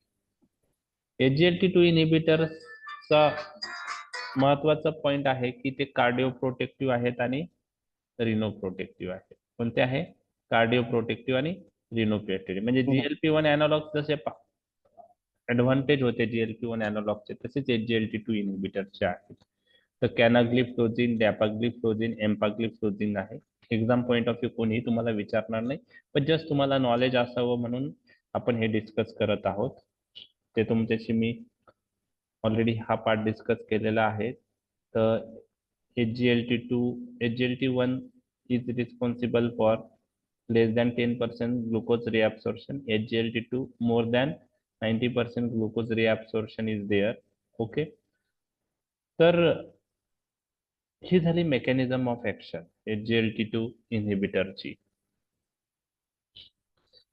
HGLT2 इनहिबिटरचा महत्वाचा पॉइंट आहे की ते कार्डिओ प्रोटेक्टिव्ह आहेत आणि रिनो प्रोटेक्टिव्ह आहेत. कोणते आहे? कार्डिओ प्रोटेक्टिव्ह आणि रिनो प्रोटेक्टिव्ह. म्हणजे GLP-1 अॅनालॉग जसे ऍडव्हान्टेज होते GLP-1 अॅनालॉगचे, तसेच HGLT2 इनहिबिटरचे आहेत. तर कॅनाग्लिफ्लोझिन, डॅपाग्लिफ्लोझिन, एम्पाग्लिफ्लोझिन आहे. एक्झाम पॉइंट ऑफ व्ह्यू कोणीही तुम्हाला विचारणार नाही, पण जस्ट तुम्हाला नॉलेज असावं म्हणून आपण हे डिस्कस करत आहोत. ते तुमच्याशी मी ऑलरेडी हा पार्ट डिस्कस केलेला आहे. तर HGLT1 is responsible for less than 10% glucose reabsorption. HGLT2 more than 90% glucose reabsorption is there. Okay, तर ही झाली मेकॅनिझम ऑफ ऍक्शन HGLT2 इनहिबिटरची.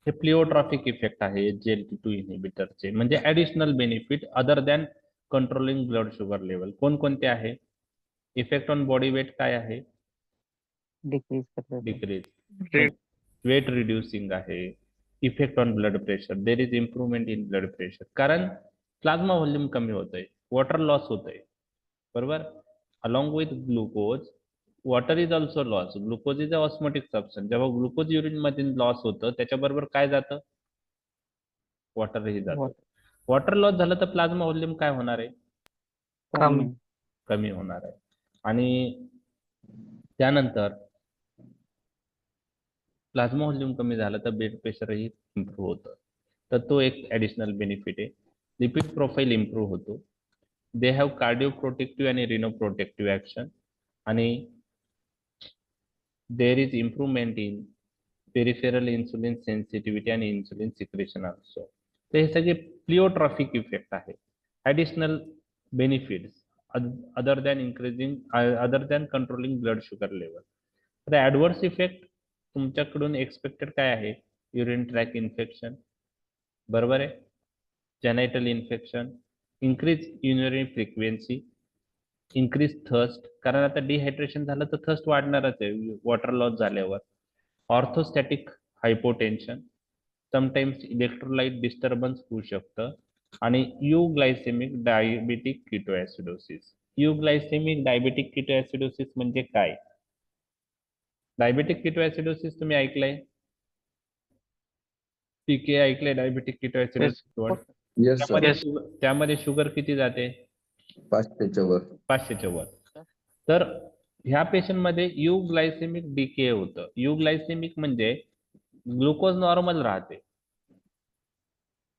हे प्लिओट्रॉफिक इफेक्ट आहे HGLT2 इनहिबिटरचे, म्हणजे additional benefit other than controlling blood sugar level. कोणकोणते आहे? इफेक्ट ऑन बॉडी वेट काय आहे? Decrease. Weight reducing आहे. Effect on blood pressure, there is improvement in blood pressure, कारण plasma volume कमी होत आहे, वॉटर लॉस होत आहे, बरोबर. Along with glucose water is also loss. Glucose is a osmotic substance. जेव्हा ग्लुकोज युरिन मध्ये लॉस होतं त्याच्याबरोबर काय जातं? वॉटरही जातं. वॉटर लॉस झालं तर प्लाझ्मा व्हॉल्यूम काय होणार आहे? कमी होणार आहे. आणि त्यानंतर प्लाझ्मा व्हॉल्यूम कमी झालं तर ब्लड प्रेशरही इम्प्रूव्ह होतं. तर तो एक ऍडिशनल बेनिफिट आहे. लिपिड प्रोफाईल इम्प्रूव्ह होतो. दे हॅव कार्डिओ प्रोटेक्टिव्ह आणि रिनो प्रोटेक्टिव्ह ऍक्शन, आणि there is improvement in peripheral insulin sensitivity आणि इन्सुलिन सिक्रेशन ऑल्सो. तर हे सगळे प्लिओट्रॉफिक इफेक्ट आहे, additional benefits other than controlling blood sugar level. तर ऍडव्हर्स इफेक्ट तुमच्याकडून एक्सपेक्टेड काय आहे? युरिन ट्रॅक इन्फेक्शन, बरोबर आहे, genital infection, increase urinary frequency, increase thirst, कारण आता डिहायड्रेशन झालं तर थर्स्ट वाढणारच आहे वॉटर लॉस झाल्यावर. ऑर्थोस्टॅटिक हायपोटेन्शन, समटाइम्स इलेक्ट्रोलाइट डिस्टर्बन्स होऊ शकतं, आणि युग्लायसेमिक डायबेटिक किटोॲसिडोसिस. युग्लायसेमिक डायबेटिक किटोॲसिडोसिस म्हणजे काय? डायबेटिक किटोॲसिडोसिस तुम्ही ऐकलंय? PK ऐकलंय? डायबेटिक किटोॲसिडोसिस. Yes, sir. त्यामध्ये शुगर किती जाते? 500च्या वर. 500च्या वर. तर ह्या पेशंट मध्ये युग्लायसेमिक डीके होतं. युग्लायसेमिक म्हणजे ग्लुकोज नॉर्मल राहते.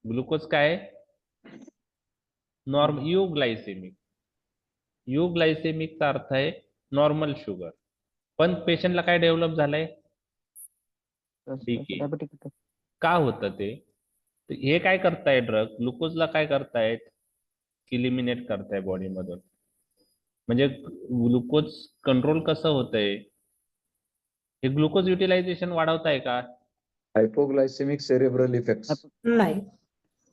ग्लुकोज काय? नॉर्मल. युग्लायसेमिकचा अर्थ आहे नॉर्मल शुगर, पण पेशंटला काय डेव्हलप झालंय? डीके. का होतं ते? हे काय करताय ड्रग? ग्लुकोजला काय करतायत? इलिमिनेट करताय बॉडीमधून. म्हणजे ग्लुकोज कंट्रोल कसं होतंय? हे ग्लुकोज युटिलायझेशन वाढवताय का? हायपोग्लायसेमिक सेरेब्रल इफेक्ट्स. नाही,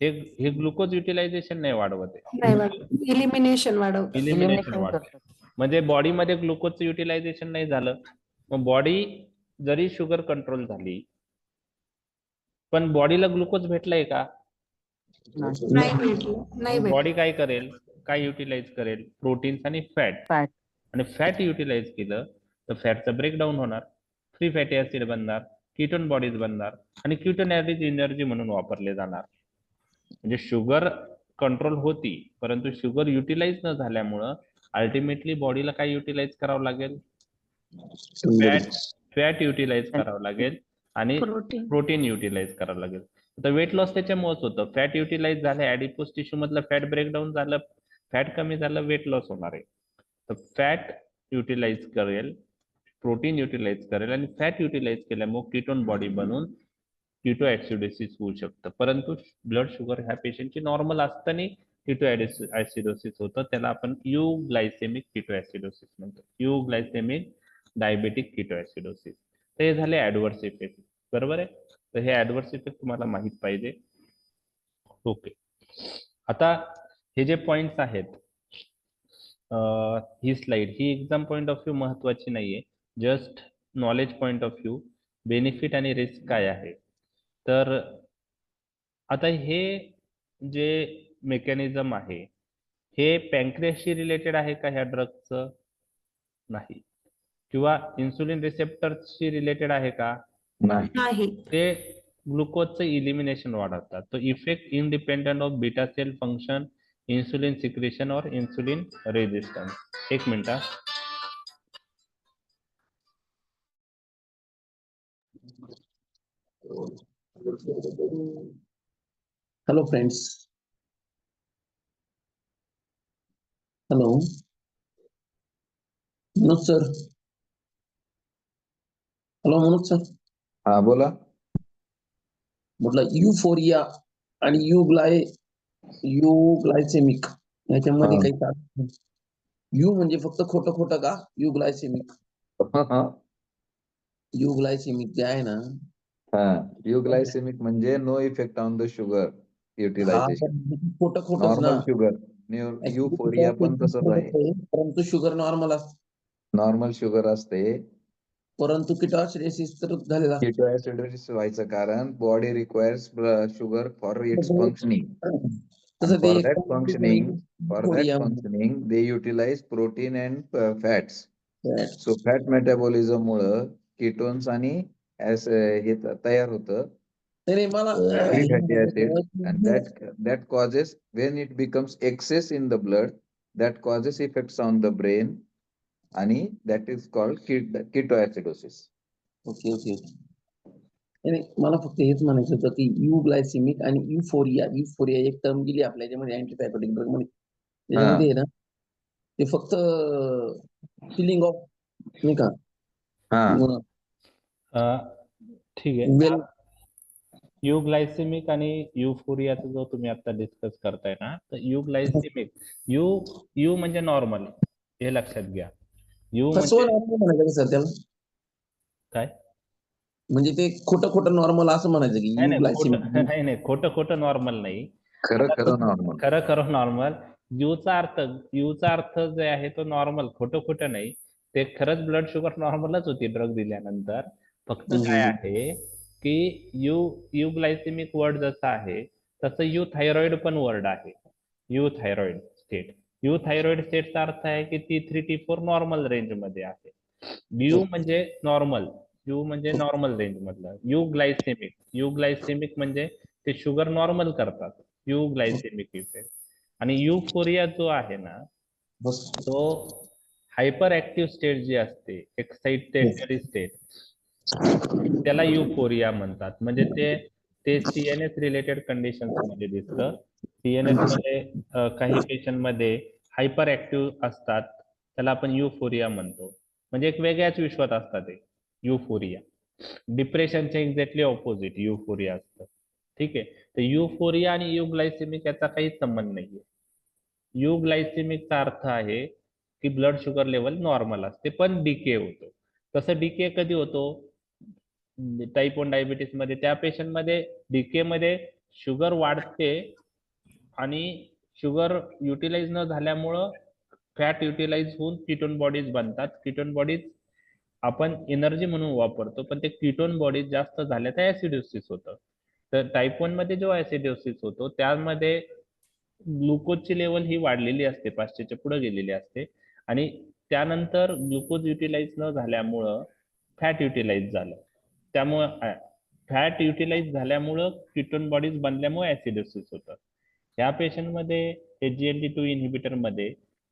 हे ग्लुकोज युटिलायझेशन नाही वाढवत आहे, नाही वाढत. इलिमिनेशन वाढवतात. इलिमिनेशन वाढवत. म्हणजे बॉडीमध्ये ग्लुकोजचं युटिलायझेशन नाही झालं, मग बॉडी जरी शुगर कंट्रोल झाली पण बॉडीला ग्लुकोज भेटलाय का? नाही भेटलं. नाही भेटलं. बॉडी काय करेल? काय युटिलाइज करेल? प्रोटीन्स आणि फॅट. आणि फॅट युटिलाइज केलं तर फॅटचं ब्रेकडाऊन होणार, फ्री फॅटी ऍसिड बनणार, कीटोन बॉडीज बनणार, आणि कीटोन ऍज एनर्जी म्हणून वापरले जाणार. म्हणजे शुगर कंट्रोल होती, परंतु शुगर युटिलाइज न झाल्यामुळं अल्टिमेटली बॉडीला काय युटिलाइज करावं लागेल? Sugars. फॅट युटिलाइज करावं लागेल आणि प्रोटीन प्रोटीन युटिलाइज करावं लागेल. तर वेट लॉस त्याच्यामुळेच होतं. फॅट युटिलाइज झालं, ऍडिपोज टिश्यू मधलं फॅट ब्रेकडाऊन झालं, फॅट कमी झालं, वेट लॉस होणार आहे. तर फॅट युटिलाइज करेल, प्रोटीन युटिलाइज करेल आणि फॅट युटिलाइज केल्यामुळे कीटोन बॉडी बनून कीटो ऍसिडोसिस होऊ शकतं. परंतु ब्लड शुगर ह्या पेशंटची नॉर्मल असताना कीटो ऍसिडोसिस होतं. त्याला आपण युग्लायसेमिक कीटो ऍसिडोसिस म्हणतो, युग्लायसेमिक डायबेटिक कीटो ऍसिडोसिस. तर हे झाले ऍडव्हर्स इफेक्ट, बरोबर आहे. तर हे ऍडव्हर्स इफेक्ट तुम्हाला माहित पाहिजे. ओके, आता हे जे पॉइंट्स आहेत, ही स्लाइड ही एक्झाम पॉइंट ऑफ व्ह्यू महत्वाची नाहीये, just knowledge point of view benefit आणि रिस्क काय आहे. तर आता हे जे मेकॅनिझम आहे हे पॅन्क्रियासशी रिलेटेड आहे का ह्या ड्रगचं? नाही. किंवा इन्सुलिन रिसेप्टरशी रिलेटेड आहे का? नाही. नाही. ते ग्लुकोजचं इलिमिनेशन वाढवतात. तो effect independent of beta cell function, insulin secretion और इन्सुलिन रेजिस्टन्स. एक minute. Hello friends. Hello. Manoj sir. Hello Manoj sir. हा बोला. म्हटलं युफोरिया आणि युग्लायसेमिक याच्यामध्ये हा. काही तारतम्य? यू म्हणजे फक्त खोटं खोटं का? युग्लायसेमिक जे आहे ना, युग्लायसेमिक म्हणजे no effect on the sugar utilization, खोटं खोटंच ना. Normal sugar. युफोरिया पण तसंच आहे, परंतु शुगर नॉर्मल असते, नॉर्मल शुगर असते. परंतु कीटोसिस तर झालेला असतो. कीटोएसिडोसिस व्हायचं कारण body requires sugar for its functioning. तसं ते For that euphoria functioning, they utilize protein and fats. So fat metabolism मुळे कीटोन्स आणि हे तयार होतं, नाही मला free fatty acid, and that causes, when it becomes excess in the blood, that causes effects on the brain, आणि that is called ketoacidosis. Okay okay okay. नाही मला फक्त हेच म्हणायचं होतं की युग्लायसेमिक आणि युफोरिया एक टर्म दिली आपल्या याच्यामध्ये अँटीसायकोटिक ड्रग मध्ये. त्याच्यामध्ये आहे ना ते फक्त फिलिंग ऑफ नाही का ठीक आहे. वेल युग्लायसेमिक आणि युफोरियाचा जो तुम्ही आता डिस्कस करताय ना, तर युग्लायसेमिक यू म्हणजे नॉर्मल, हे लक्षात घ्या. यू फसवं म्हणजे म्हणायचं सर त्याला, काय? म्हणजे ते खोटं नॉर्मल असं म्हणायचं की नाही युग्लायसेमिक. नाही, खोटं नॉर्मल नाही. खरं नॉर्मल. खरं नॉर्मल. यूचा अर्थ जे आहे तो नॉर्मल, खोटं नाही. ते खरंच ब्लड शुगर नॉर्मलच होती ड्रग दिल्यानंतर. फक्त काय आहे की युग्लायसेमिक वर्ड जसा आहे तसं युथायरॉइड पण वर्ड आहे. युथायरॉइड स्टेटचा अर्थ आहे की T3 T4 नॉर्मल रेंज मध्ये आहे. यू म्हणजे नॉर्मल रेंज मधलं. युग्लायसेमिक म्हणजे ते शुगर नॉर्मल करतात, युग्लायसेमिक इफेक्ट. आणि युफोरिया जो आहे ना, तो हायपर ऍक्टिव्ह स्टेट जी असते, एक्साइटेटरी स्टेट, त्याला युफोरिया म्हणतात. म्हणजे ते CNS रिलेटेड कंडिशन्स मध्ये दिसतं. CNS मध्ये काही पेशंट मध्ये हायपर ऍक्टिव्ह असतात, त्याला आपण युफोरिया म्हणतो. म्हणजे एक वेगळ्याच विश्वात असतात ते युफोरिया. डिप्रेशनच्या एक्झॅक्टली ऑपोजिट युफोरिया असतं. ठीक आहे. तर युफोरिया आणि युग्लायसेमिक याचा काहीच संबंध नाहीये. युग्लायसेमिकचा अर्थ आहे की ब्लड शुगर लेवल नॉर्मल असते पण डीके होतो. तसं डीके कधी होतो? टाईप 1 डायबिटीस मध्ये त्या पेशंट मध्ये डीके मध्ये शुगर वाढते आणि शुगर युटिलाइज न झाल्यामुळं फॅट युटिलाइज होऊन कीटोन बॉडीज बनतात. कीटोन बॉडीज आपण एनर्जी म्हणून वापरतो, पण ते कीटोन बॉडीज जास्त झाल्या तर ऍसिडोसिस होतं. तर टाईप 1 मध्ये जो ऍसिडोसिस होतो त्यामध्ये ग्लुकोजची लेवल ही वाढलेली असते, 500च्या पुढे गेलेली असते, आणि त्यानंतर ग्लुकोज युटिलाइज न झाल्यामुळं फॅट युटिलाइज झालं. त्यामुळं फॅट युटिलाइज झाल्यामुळं कीटोन बॉडीज बनल्यामुळे ऍसिडोसिस होतं. ह्या पेशंटमध्ये SGLT2 इन्हिबिटर मध्ये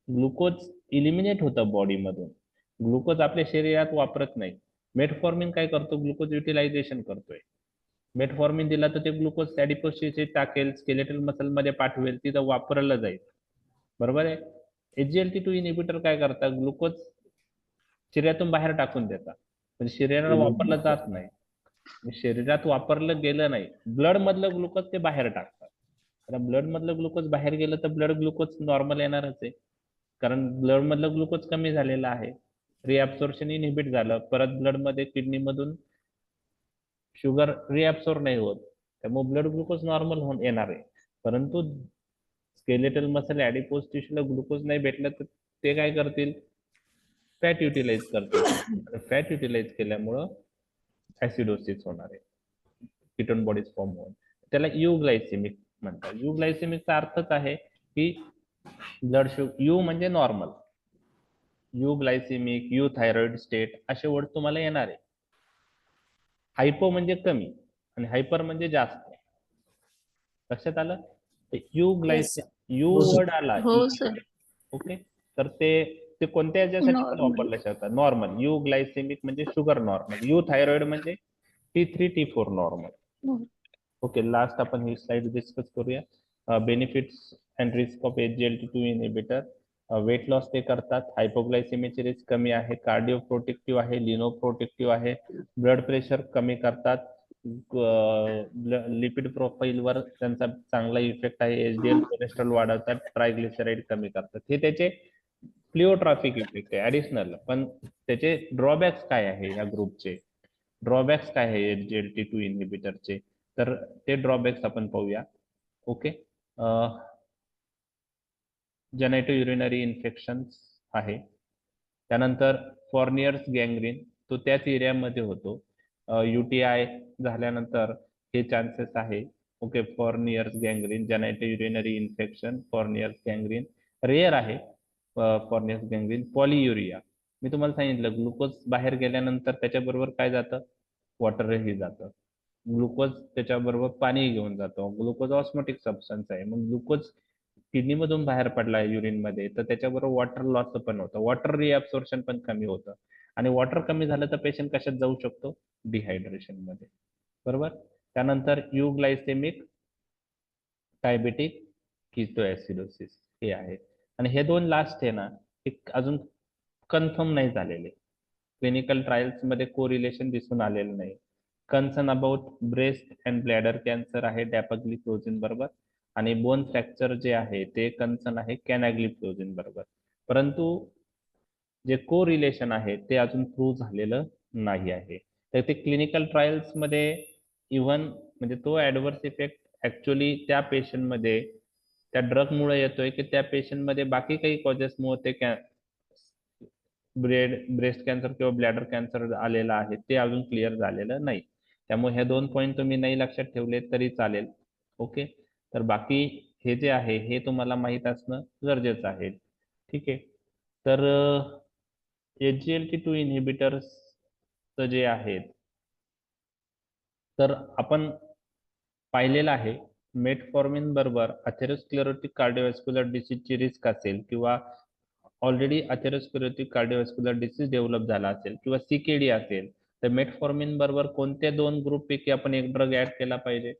ग्लुकोज इलिमिनेट होतं बॉडीमधून. ग्लुकोज आपल्या शरीरात वापरत नाही. मेटफॉर्मिन काय करतो, ग्लुकोज युटिलायझेशन करतोय. मेटफॉर्मिन दिला तर ते ग्लुकोज ऍडिपोसिस टाकेल, स्केलेटल मसल मध्ये पाठवेल, तिथं वापरलं जाईल. बरोबर आहे. SGLT2 इनिबिटर काय करतात, ग्लुकोज शरीरातून बाहेर टाकून देतात, म्हणजे शरीराला वापरलं जात नाही. शरीरात वापरलं गेलं नाही, ब्लड मधलं ग्लुकोज ते बाहेर टाकतात. आता ब्लड मधलं ग्लुकोज बाहेर गेलं तर ब्लड ग्लुकोज नॉर्मल येणारच आहे, कारण ब्लड मधलं ग्लुकोज कमी झालेलं आहे. रिअब्सॉर्प्शन इनहिबिट झालं, परत ब्लड मध्ये किडनी मधून शुगर रिअब्सॉर्ब नाही होत, त्यामुळे ब्लड ग्लुकोज नॉर्मल होऊन येणार आहे. परंतु स्केलेटल मसल ऍडिपोज टिश्यूला ग्लुकोज नाही भेटलं तर ते काय करतील, फॅट युटिलाइज करतील. फॅट युटिलाइज केल्यामुळं ऍसिडोसिस होणार आहे, कीटोन बॉडीज फॉर्म होऊन. त्याला युग्लायसेमिक म्हणतात. युग्लायसेमिकचा अर्थच आहे की ब्लड शुगर, यू म्हणजे नॉर्मल, युग्लायसेमिक, यू थायरॉइड स्टेट असे वर्ड तुम्हाला येणार आहे. हायपो म्हणजे कमी आणि हायपर म्हणजे जास्त. लक्षात आलं. यू यू वर्ड आला, हो सर. ओके, तर ते कोणत्या याच्यासाठी पण नॉर्मल. वापरलं जातात. नॉर्मल, यू ग्लायसेमिक म्हणजे शुगर नॉर्मल, यू थायरॉइड म्हणजे T3 T4 normal. Okay, last आपण ही स्लाइड डिस्कस करूया. Benefits and risk of SGLT2 inhibitor. Weight loss ते करतात, हायपोग्लायसेमियाची रिस्क कमी आहे, कार्डिओ प्रोटेक्टिव्ह आहे, लिनो प्रोटेक्टिव्ह आहे, ब्लड प्रेशर कमी करतात, लिपिड प्रोफाईलवर त्यांचा चांगला इफेक्ट आहे, HDL कोलेस्ट्रॉल वाढवतात, ट्रायग्लिसराईड कमी करतात. हे त्याचे प्लिओट्रॉफिक इफेक्ट आहे ऍडिशनल. पण त्याचे ड्रॉबॅक्स काय आहे, या ग्रुपचे ड्रॉबॅक्स काय आहे SGLT2 इनहिबिटरचे, तर ते ड्रॉबॅक्स आपण पाहूया. ओके, जेनेटो युरिनरी इन्फेक्शन आहे, त्यानंतर फॉर्नियर्स गँग्रीन, तो त्याच एरियामध्ये होतो. UTI झाल्यानंतर हे चान्सेस आहे. Okay, Fournier's gangrene, genitourinary infection, Fournier's gangrene rare आहे. फॉर्नियर्स गँग्रीन, पॉलियुरिया, मी तुम्हाला सांगितलं ग्लुकोज बाहेर गेल्यानंतर त्याच्याबरोबर काय जातं, वॉटरही जातं. ग्लुकोज त्याच्याबरोबर पाणी घेऊन जातो. ग्लुकोज ऑस्मोटिक सबस्टन्स आहे, मग ग्लुकोज किडनी मधून बाहेर पडला युरिन मध्ये तर त्याच्याबरोबर वॉटर लॉस पण होतं, वॉटर रिअब्सॉर्प्शन पण कमी होतं. आणि वॉटर कमी झालं तर पेशंट कशात जाऊ शकतो, डिहायड्रेशन मध्ये. बरोबर. त्यानंतर युग्लायसेमिक, डायबेटिक, कीटोएसिडोसिस हे आहे. आणि हे दोन लास्ट आहे ना, एक अजून कन्फर्म नाही झालेले, क्लिनिकल ट्रायल्स मध्ये कोरिलेशन दिसून आलेलं नाही. Concern about breast and bladder cancer आहे डॅपग्लिफ्लोझिन बरोबर, आणि बोन फ्रॅक्चर जे आहे ते कन्सर्न आहे कॅनाग्लिफ्लोझिन बरोबर. परंतु जे को रिलेशन आहे ते अजून प्रूव्ह झालेलं नाही आहे. तर ते क्लिनिकल ट्रायल्स मध्ये इव्हन म्हणजे तो ऍडव्हर्स इफेक्ट ऍक्च्युअली त्या पेशंट मध्ये त्या ड्रग मुळे येतोय की त्या पेशंट मध्ये बाकी काही कॉजेसमुळे ते ब्रेस्ट कॅन्सर किंवा ब्लॅडर कॅन्सर आलेला आहे ते अजून क्लिअर झालेलं नाही. त्यामुळे हे दोन पॉईंट तुम्ही नाही लक्षात ठेवले तरी चालेल. ओके, तर बाकी हे जे आहे हे तुम्हाला माहित असणं गरजेचं आहे. ठीक आहे. तर SGLT2 इनहिबिटर्स जे आहेत तर आपण पाहिलेलं आहे, मेटफॉर्मिन बरोबर अथेरोस्क्लेरोटिक कार्डिओव्हास्क्युलर डिसीजची रिस्क असेल किंवा ऑलरेडी अथेरोस्क्लेरोटिक कार्डिओव्हास्क्युलर डिसीज डेव्हलप झाला असेल किंवा CKD असेल तर मेटफॉर्मिन बरोबर कोणत्या दोन ग्रुप पैकी आपण एक ड्रग ऍड केला पाहिजे?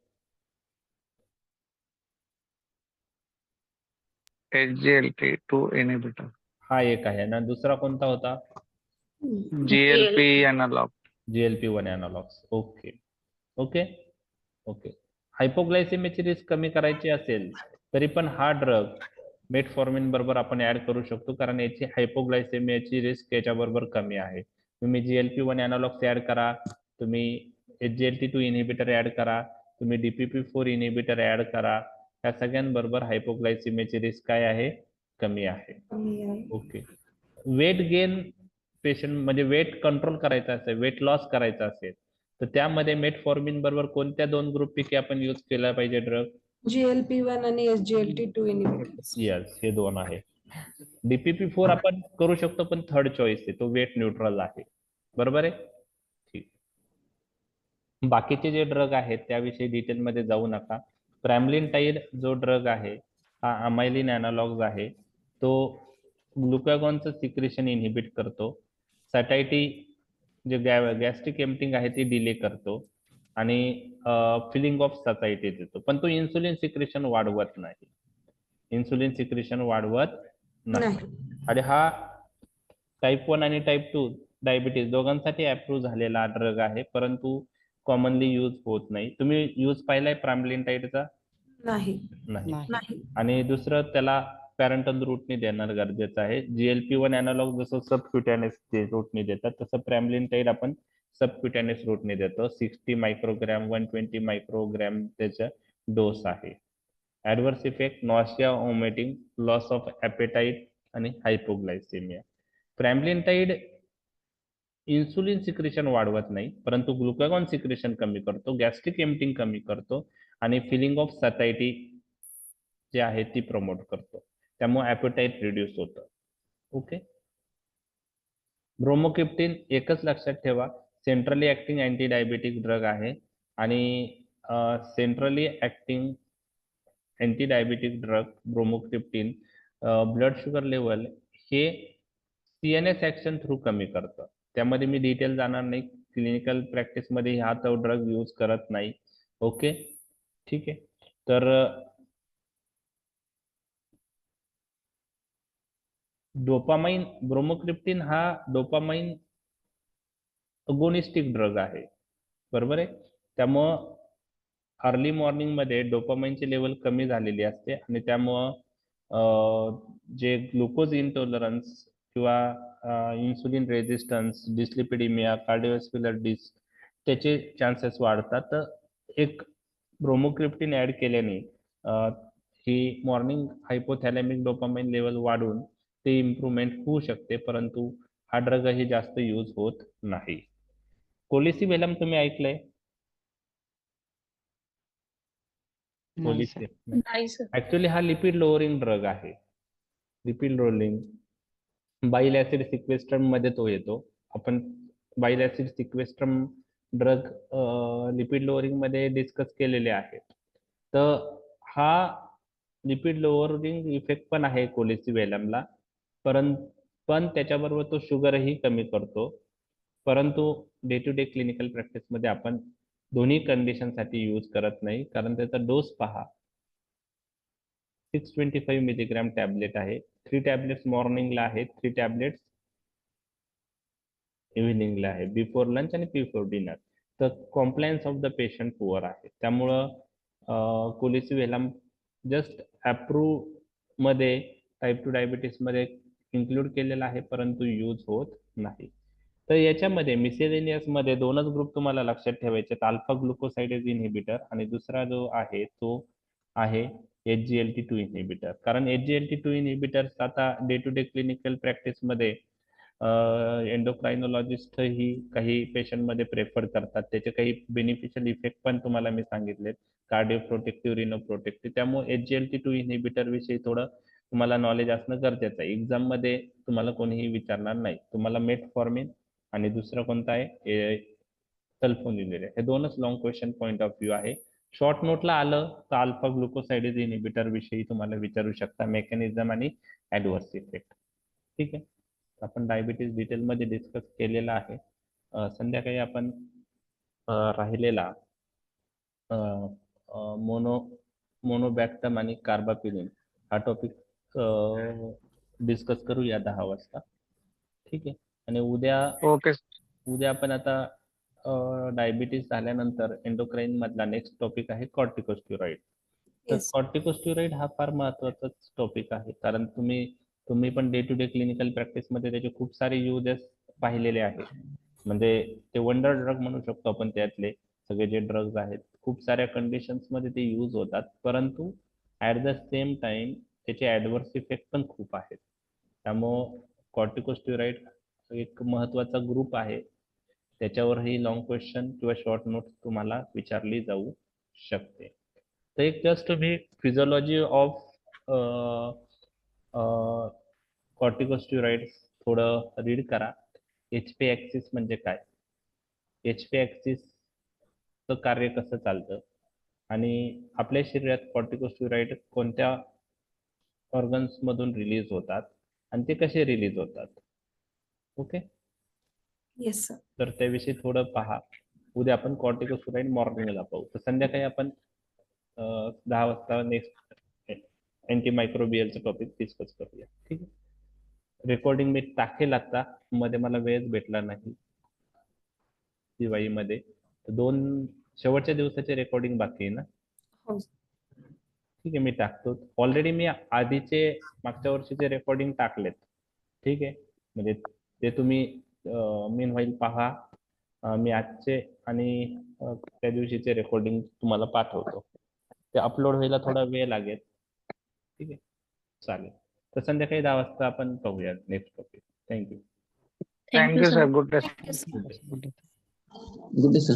SGLT2 inhibitor. हा एक आहे ना, दुसरा कोणता होता? GLP analogue. GLP-1 analogues. Okay okay okay. हायपोग्लायसेमियाची रिस्क कमी करायची असेल तरी पण हा ड्रग मेटफॉर्मिन बरोबर आपण ऍड करू शकतो, कारण याची हायपोग्लायसेमियाची रिस्क याच्याबरोबर कमी आहे. तुम्ही GLP-1 एनालॉग्स ऍड करा, तुम्ही SGLT2 इनहिबिटर ऍड करा, तुम्ही DPP-4 इनहिबिटर ऍड करा, या सगळ्यांबरोबर हायपोग्लायसेमियाची रिस्क काय आहे, कमी आहे. ओके. वेट गेन पेशंट म्हणजे वेट कंट्रोल करायचं असेल, वेट लॉस करायचा असेल तर त्यामध्ये मेटफॉर्मिन बरोबर कोणत्या दोन ग्रुप पैकी आपण यूज केला पाहिजे ड्रग? GLP-1 आणि SGLT2 इनिबिटर्स. यस, हे दोन आहे. DPP-4 आपण करू शकतो पण थर्ड चॉईस आहे, तो वेट न्यूट्रल आहे. बरोबर आहे. ठीक. बाकीचे जे ड्रग आहेत त्याविषयी डिटेलमध्ये जाऊ नका. प्रॅमलिनटाईड जो ड्रग आहे हा अमायलिन एनालॉग्स आहे, तो ग्लुकागॉनचं सिक्रेशन इनहिबिट करतो, सॅटायटी जे गॅस्ट्रिक एम्पटिंग आहे ती डिले करतो आणि फिलिंग ऑफ सॅटायटी देतो, पण तो इन्सुलिन सिक्रेशन वाढवत नाही. इन्सुलिन सिक्रेशन वाढवत नाही. नाही. आणि हा टाईप 1 आणि टाईप 2 डायबिटीज दोघांसाठी अप्रूव्ह झालेला ड्रग आहे, परंतु कॉमनली यूज होत नाही. तुम्ही यूज पाहिलाय प्रामलिनटाईडचा? नाही. नाही. नाही. आणि दुसरं त्याला पॅरेंटल रूटने देणं गरजेचं आहे. GLP-1 अॅनालॉग जसं सबक्युटॅनियस रूटने देतात, तसं प्रॅमलिनटाईड आपण सबक्युटॅनियस रूटने देतो. 60 मायक्रोग्रॅम 120 मायक्रोग्रॅम त्याचा डोस आहे. Adverse effect nausea, vomiting, loss of appetite आणि हायपोग्लायसेमिया. प्रॅमलिनटाईड इन्सुलिन सिक्रेशन वाढवत नाही, परंतु ग्लुकागॉन सिक्रेशन कमी करतो, गॅस्ट्रिक एम्पटिंग कमी करतो आणि फिलिंग ऑफ सॅटायटी जे आहे ती प्रमोट करतो. त्यामुळे ॲपेटाईट रिड्यूस होतं. ओके. ब्रोमोक्रिप्टिन एकच लक्षात ठेवा, centrally acting anti diabetic drug आहे आणि centrally acting anti diabetic drug bromocriptine blood sugar level हे CNS ऍक्शन थ्रू कमी करतं. त्यामध्ये मी डिटेल जाणार नाही, क्लिनिकल प्रॅक्टिसमध्ये हा तो ड्रग यूज करत नाही. ओके, ठीक आहे. तर डोपामाइन, ब्रोमोक्रिप्टिन हा डोपामाइन अगोनिस्टिक ड्रग आहे, बरोबर आहे. त्यामुळं अर्ली मॉर्निंग मध्ये डोपामाइनची लेवल कमी झालेली असते आणि त्यामुळं जे ग्लुकोज इंटॉलरन्स किंवा इन्सुलिन रेजिस्टन्स, डिस्लिपिडिमिया, कार्डिओव्हास्क्युलर डिस त्याचे चान्सेस वाढतात. तर एक ब्रोमोक्रिप्टिन ऍड केल्याने ही मॉर्निंग हायपोथॅलॅमिक डोपामाइन लेवल वाढून ते इम्प्रूव्हमेंट होऊ शकते, परंतु हा ड्रगही जास्त यूज होत नाही. कोलिसिबेलम तुम्ही ऐकलंय? ऍक्च्युअली हा लिपिड लोअरिंग ड्रग आहे. लिपिड लोअरिंग बाईल ऍसिड सिक्वेस्ट्रम मध्ये तो येतो. आपण बाईल acid sequestrum drug lipid lowering मध्ये डिस्कस केलेले आहेत. तर हा लिपिड लोअरिंग इफेक्ट पण आहे कोलिसिबेलमला, पण त्याच्याबरोबर तो शुगरही कमी करतो. परंतु डे टू डे क्लिनिकल प्रॅक्टिसमध्ये आपण दोन्ही कंडिशनसाठी यूज करत नाही, कारण त्याचा डोस पहा, 625 मिलीग्रॅम टॅबलेट आहे. 3 टॅबलेट्स मॉर्निंगला आहेत, 3 टॅबलेट्स इव्हिनिंगला आहे, बिफोर लंच आणि बिफोर डिनर. तर compliance of the patient poor आहे. त्यामुळं कोलिसिबेलम जस्ट अप्रूव्ह मध्ये टाईप 2 डायबिटीस मध्ये इन्क्लूड केलेला आहे, परंतु यूज होत नाही. तर याच्यामध्ये मिसेलेनियस मध्ये दोनच ग्रुप तुम्हाला लक्षात ठेवायचे, अल्फा ग्लुकोसाइडेज इनहिबिटर आणि दुसरा जो आहे तो आहे SGLT2 इनहिबिटर. कारण SGLT2 इनहिबिटर्स आता डे टू डे क्लिनिकल प्रॅक्टिसमध्ये एंडोक्रायनॉलॉजिस्ट ही काही पेशंटमध्ये प्रेफर करतात. त्याचे काही बेनिफिशियल इफेक्ट पण तुम्हाला मी सांगितले, कार्डिओ प्रोटेक्टिव्ह, रिनो प्रोटेक्टिव्ह. त्यामुळे SGLT2 इनहिबिटर विषयी थोडं तुम्हाला नॉलेज असणं गरजेचं आहे. एक्झाम मध्ये तुम्हाला कोणीही विचारणार नाही. तुम्हाला मेटफॉर्मिन आणि दुसरं कोणतं आहे सल्फोनिलुरेन, हे दोनच long question point of view आहे. शॉर्ट नोटला आलं तर अल्फा ग्लुकोसाइडेज इनहिबिटर विषयी तुम्हाला विचारू शकता, मेकॅनिझम आणि ऍडव्हर्स इफेक्ट. ठीक आहे. आपण डायबिटीज डिटेलमध्ये डिस्कस केलेला आहे. संध्याकाळी आपण राहिलेला मोनोबॅक्टम आणि कार्बापिलिन हा टॉपिक डिस्कस करूया 10 वाजता. ठीक आहे. आणि उद्या आपण आता डायबिटीज झाल्यानंतर एंडोक्राईन मधला नेक्स्ट टॉपिक आहे कॉर्टिकोस्टेरॉइड. तर कॉर्टिकोस्टेरॉइड हा फार महत्वाचाच टॉपिक आहे, कारण तुम्ही पण डे टू डे क्लिनिकल प्रॅक्टिसमध्ये त्याचे खूप सारे युजेस पाहिलेले आहेत. म्हणजे ते वंडर ड्रग म्हणू शकतो आपण. त्यातले सगळे जे ड्रग्ज आहेत खूप साऱ्या कंडिशन्स मध्ये ते यूज होतात, परंतु ऍट द सेम टाइम त्याचे ऍडव्हर्स इफेक्ट पण खूप आहेत. त्यामुळं कॉर्टिकोस्टेरॉइड एक महत्वाचा ग्रुप आहे. त्याच्यावरही लॉंग क्वेश्चन किंवा शॉर्ट नोट्स तुम्हाला विचारली जाऊ शकते. तर एक जस्ट तुम्ही फिजिओलॉजी ऑफ कॉर्टिकोस्टेरॉइड्स थोडं रीड करा. HP ऍक्सिस म्हणजे काय, HP ऍक्सिसचं कार्य कसं चालतं आणि आपल्या शरीरात कॉर्टिकोस्टेरॉइड कोणत्या ऑर्गन्स मधून रिलीज होतात आणि ते कसे रिलीज होतात. Okay, yes sir. तर त्याविषयी थोडं पहा. उद्या आपण कॉर्टिकोस्टेरॉइड मॉर्निंगला पाहू. तर संध्याकाळी आपण 10 वाजता नेक्स्ट अँटीमायक्रोबियलचं टॉपिक डिस्कस करूया. ठीक आहे. रेकॉर्डिंग मी टाकेल आता, मध्ये मला वेळच भेटला नाही दिवाळीमध्ये. 2 शेवटच्या दिवसाचे रेकॉर्डिंग बाकी आहे ना. हो. ठीक आहे, मी टाकतो. ऑलरेडी मी आधीचे मागच्या वर्षीचे रेकॉर्डिंग टाकलेत. ठीक आहे, म्हणजे ते तुम्ही मीन व्हाईल पहा. मी आजचे आणि त्या दिवशीचे रेकॉर्डिंग तुम्हाला पाठवतो. ते अपलोड व्हायला थोडा वेळ लागेल. ठीक आहे, चालेल. तर संध्याकाळी 10 वाजता आपण पाहूया next topic. Thank you. Thank you sir. Good day. Thank you, sir. Good day. Good day sir.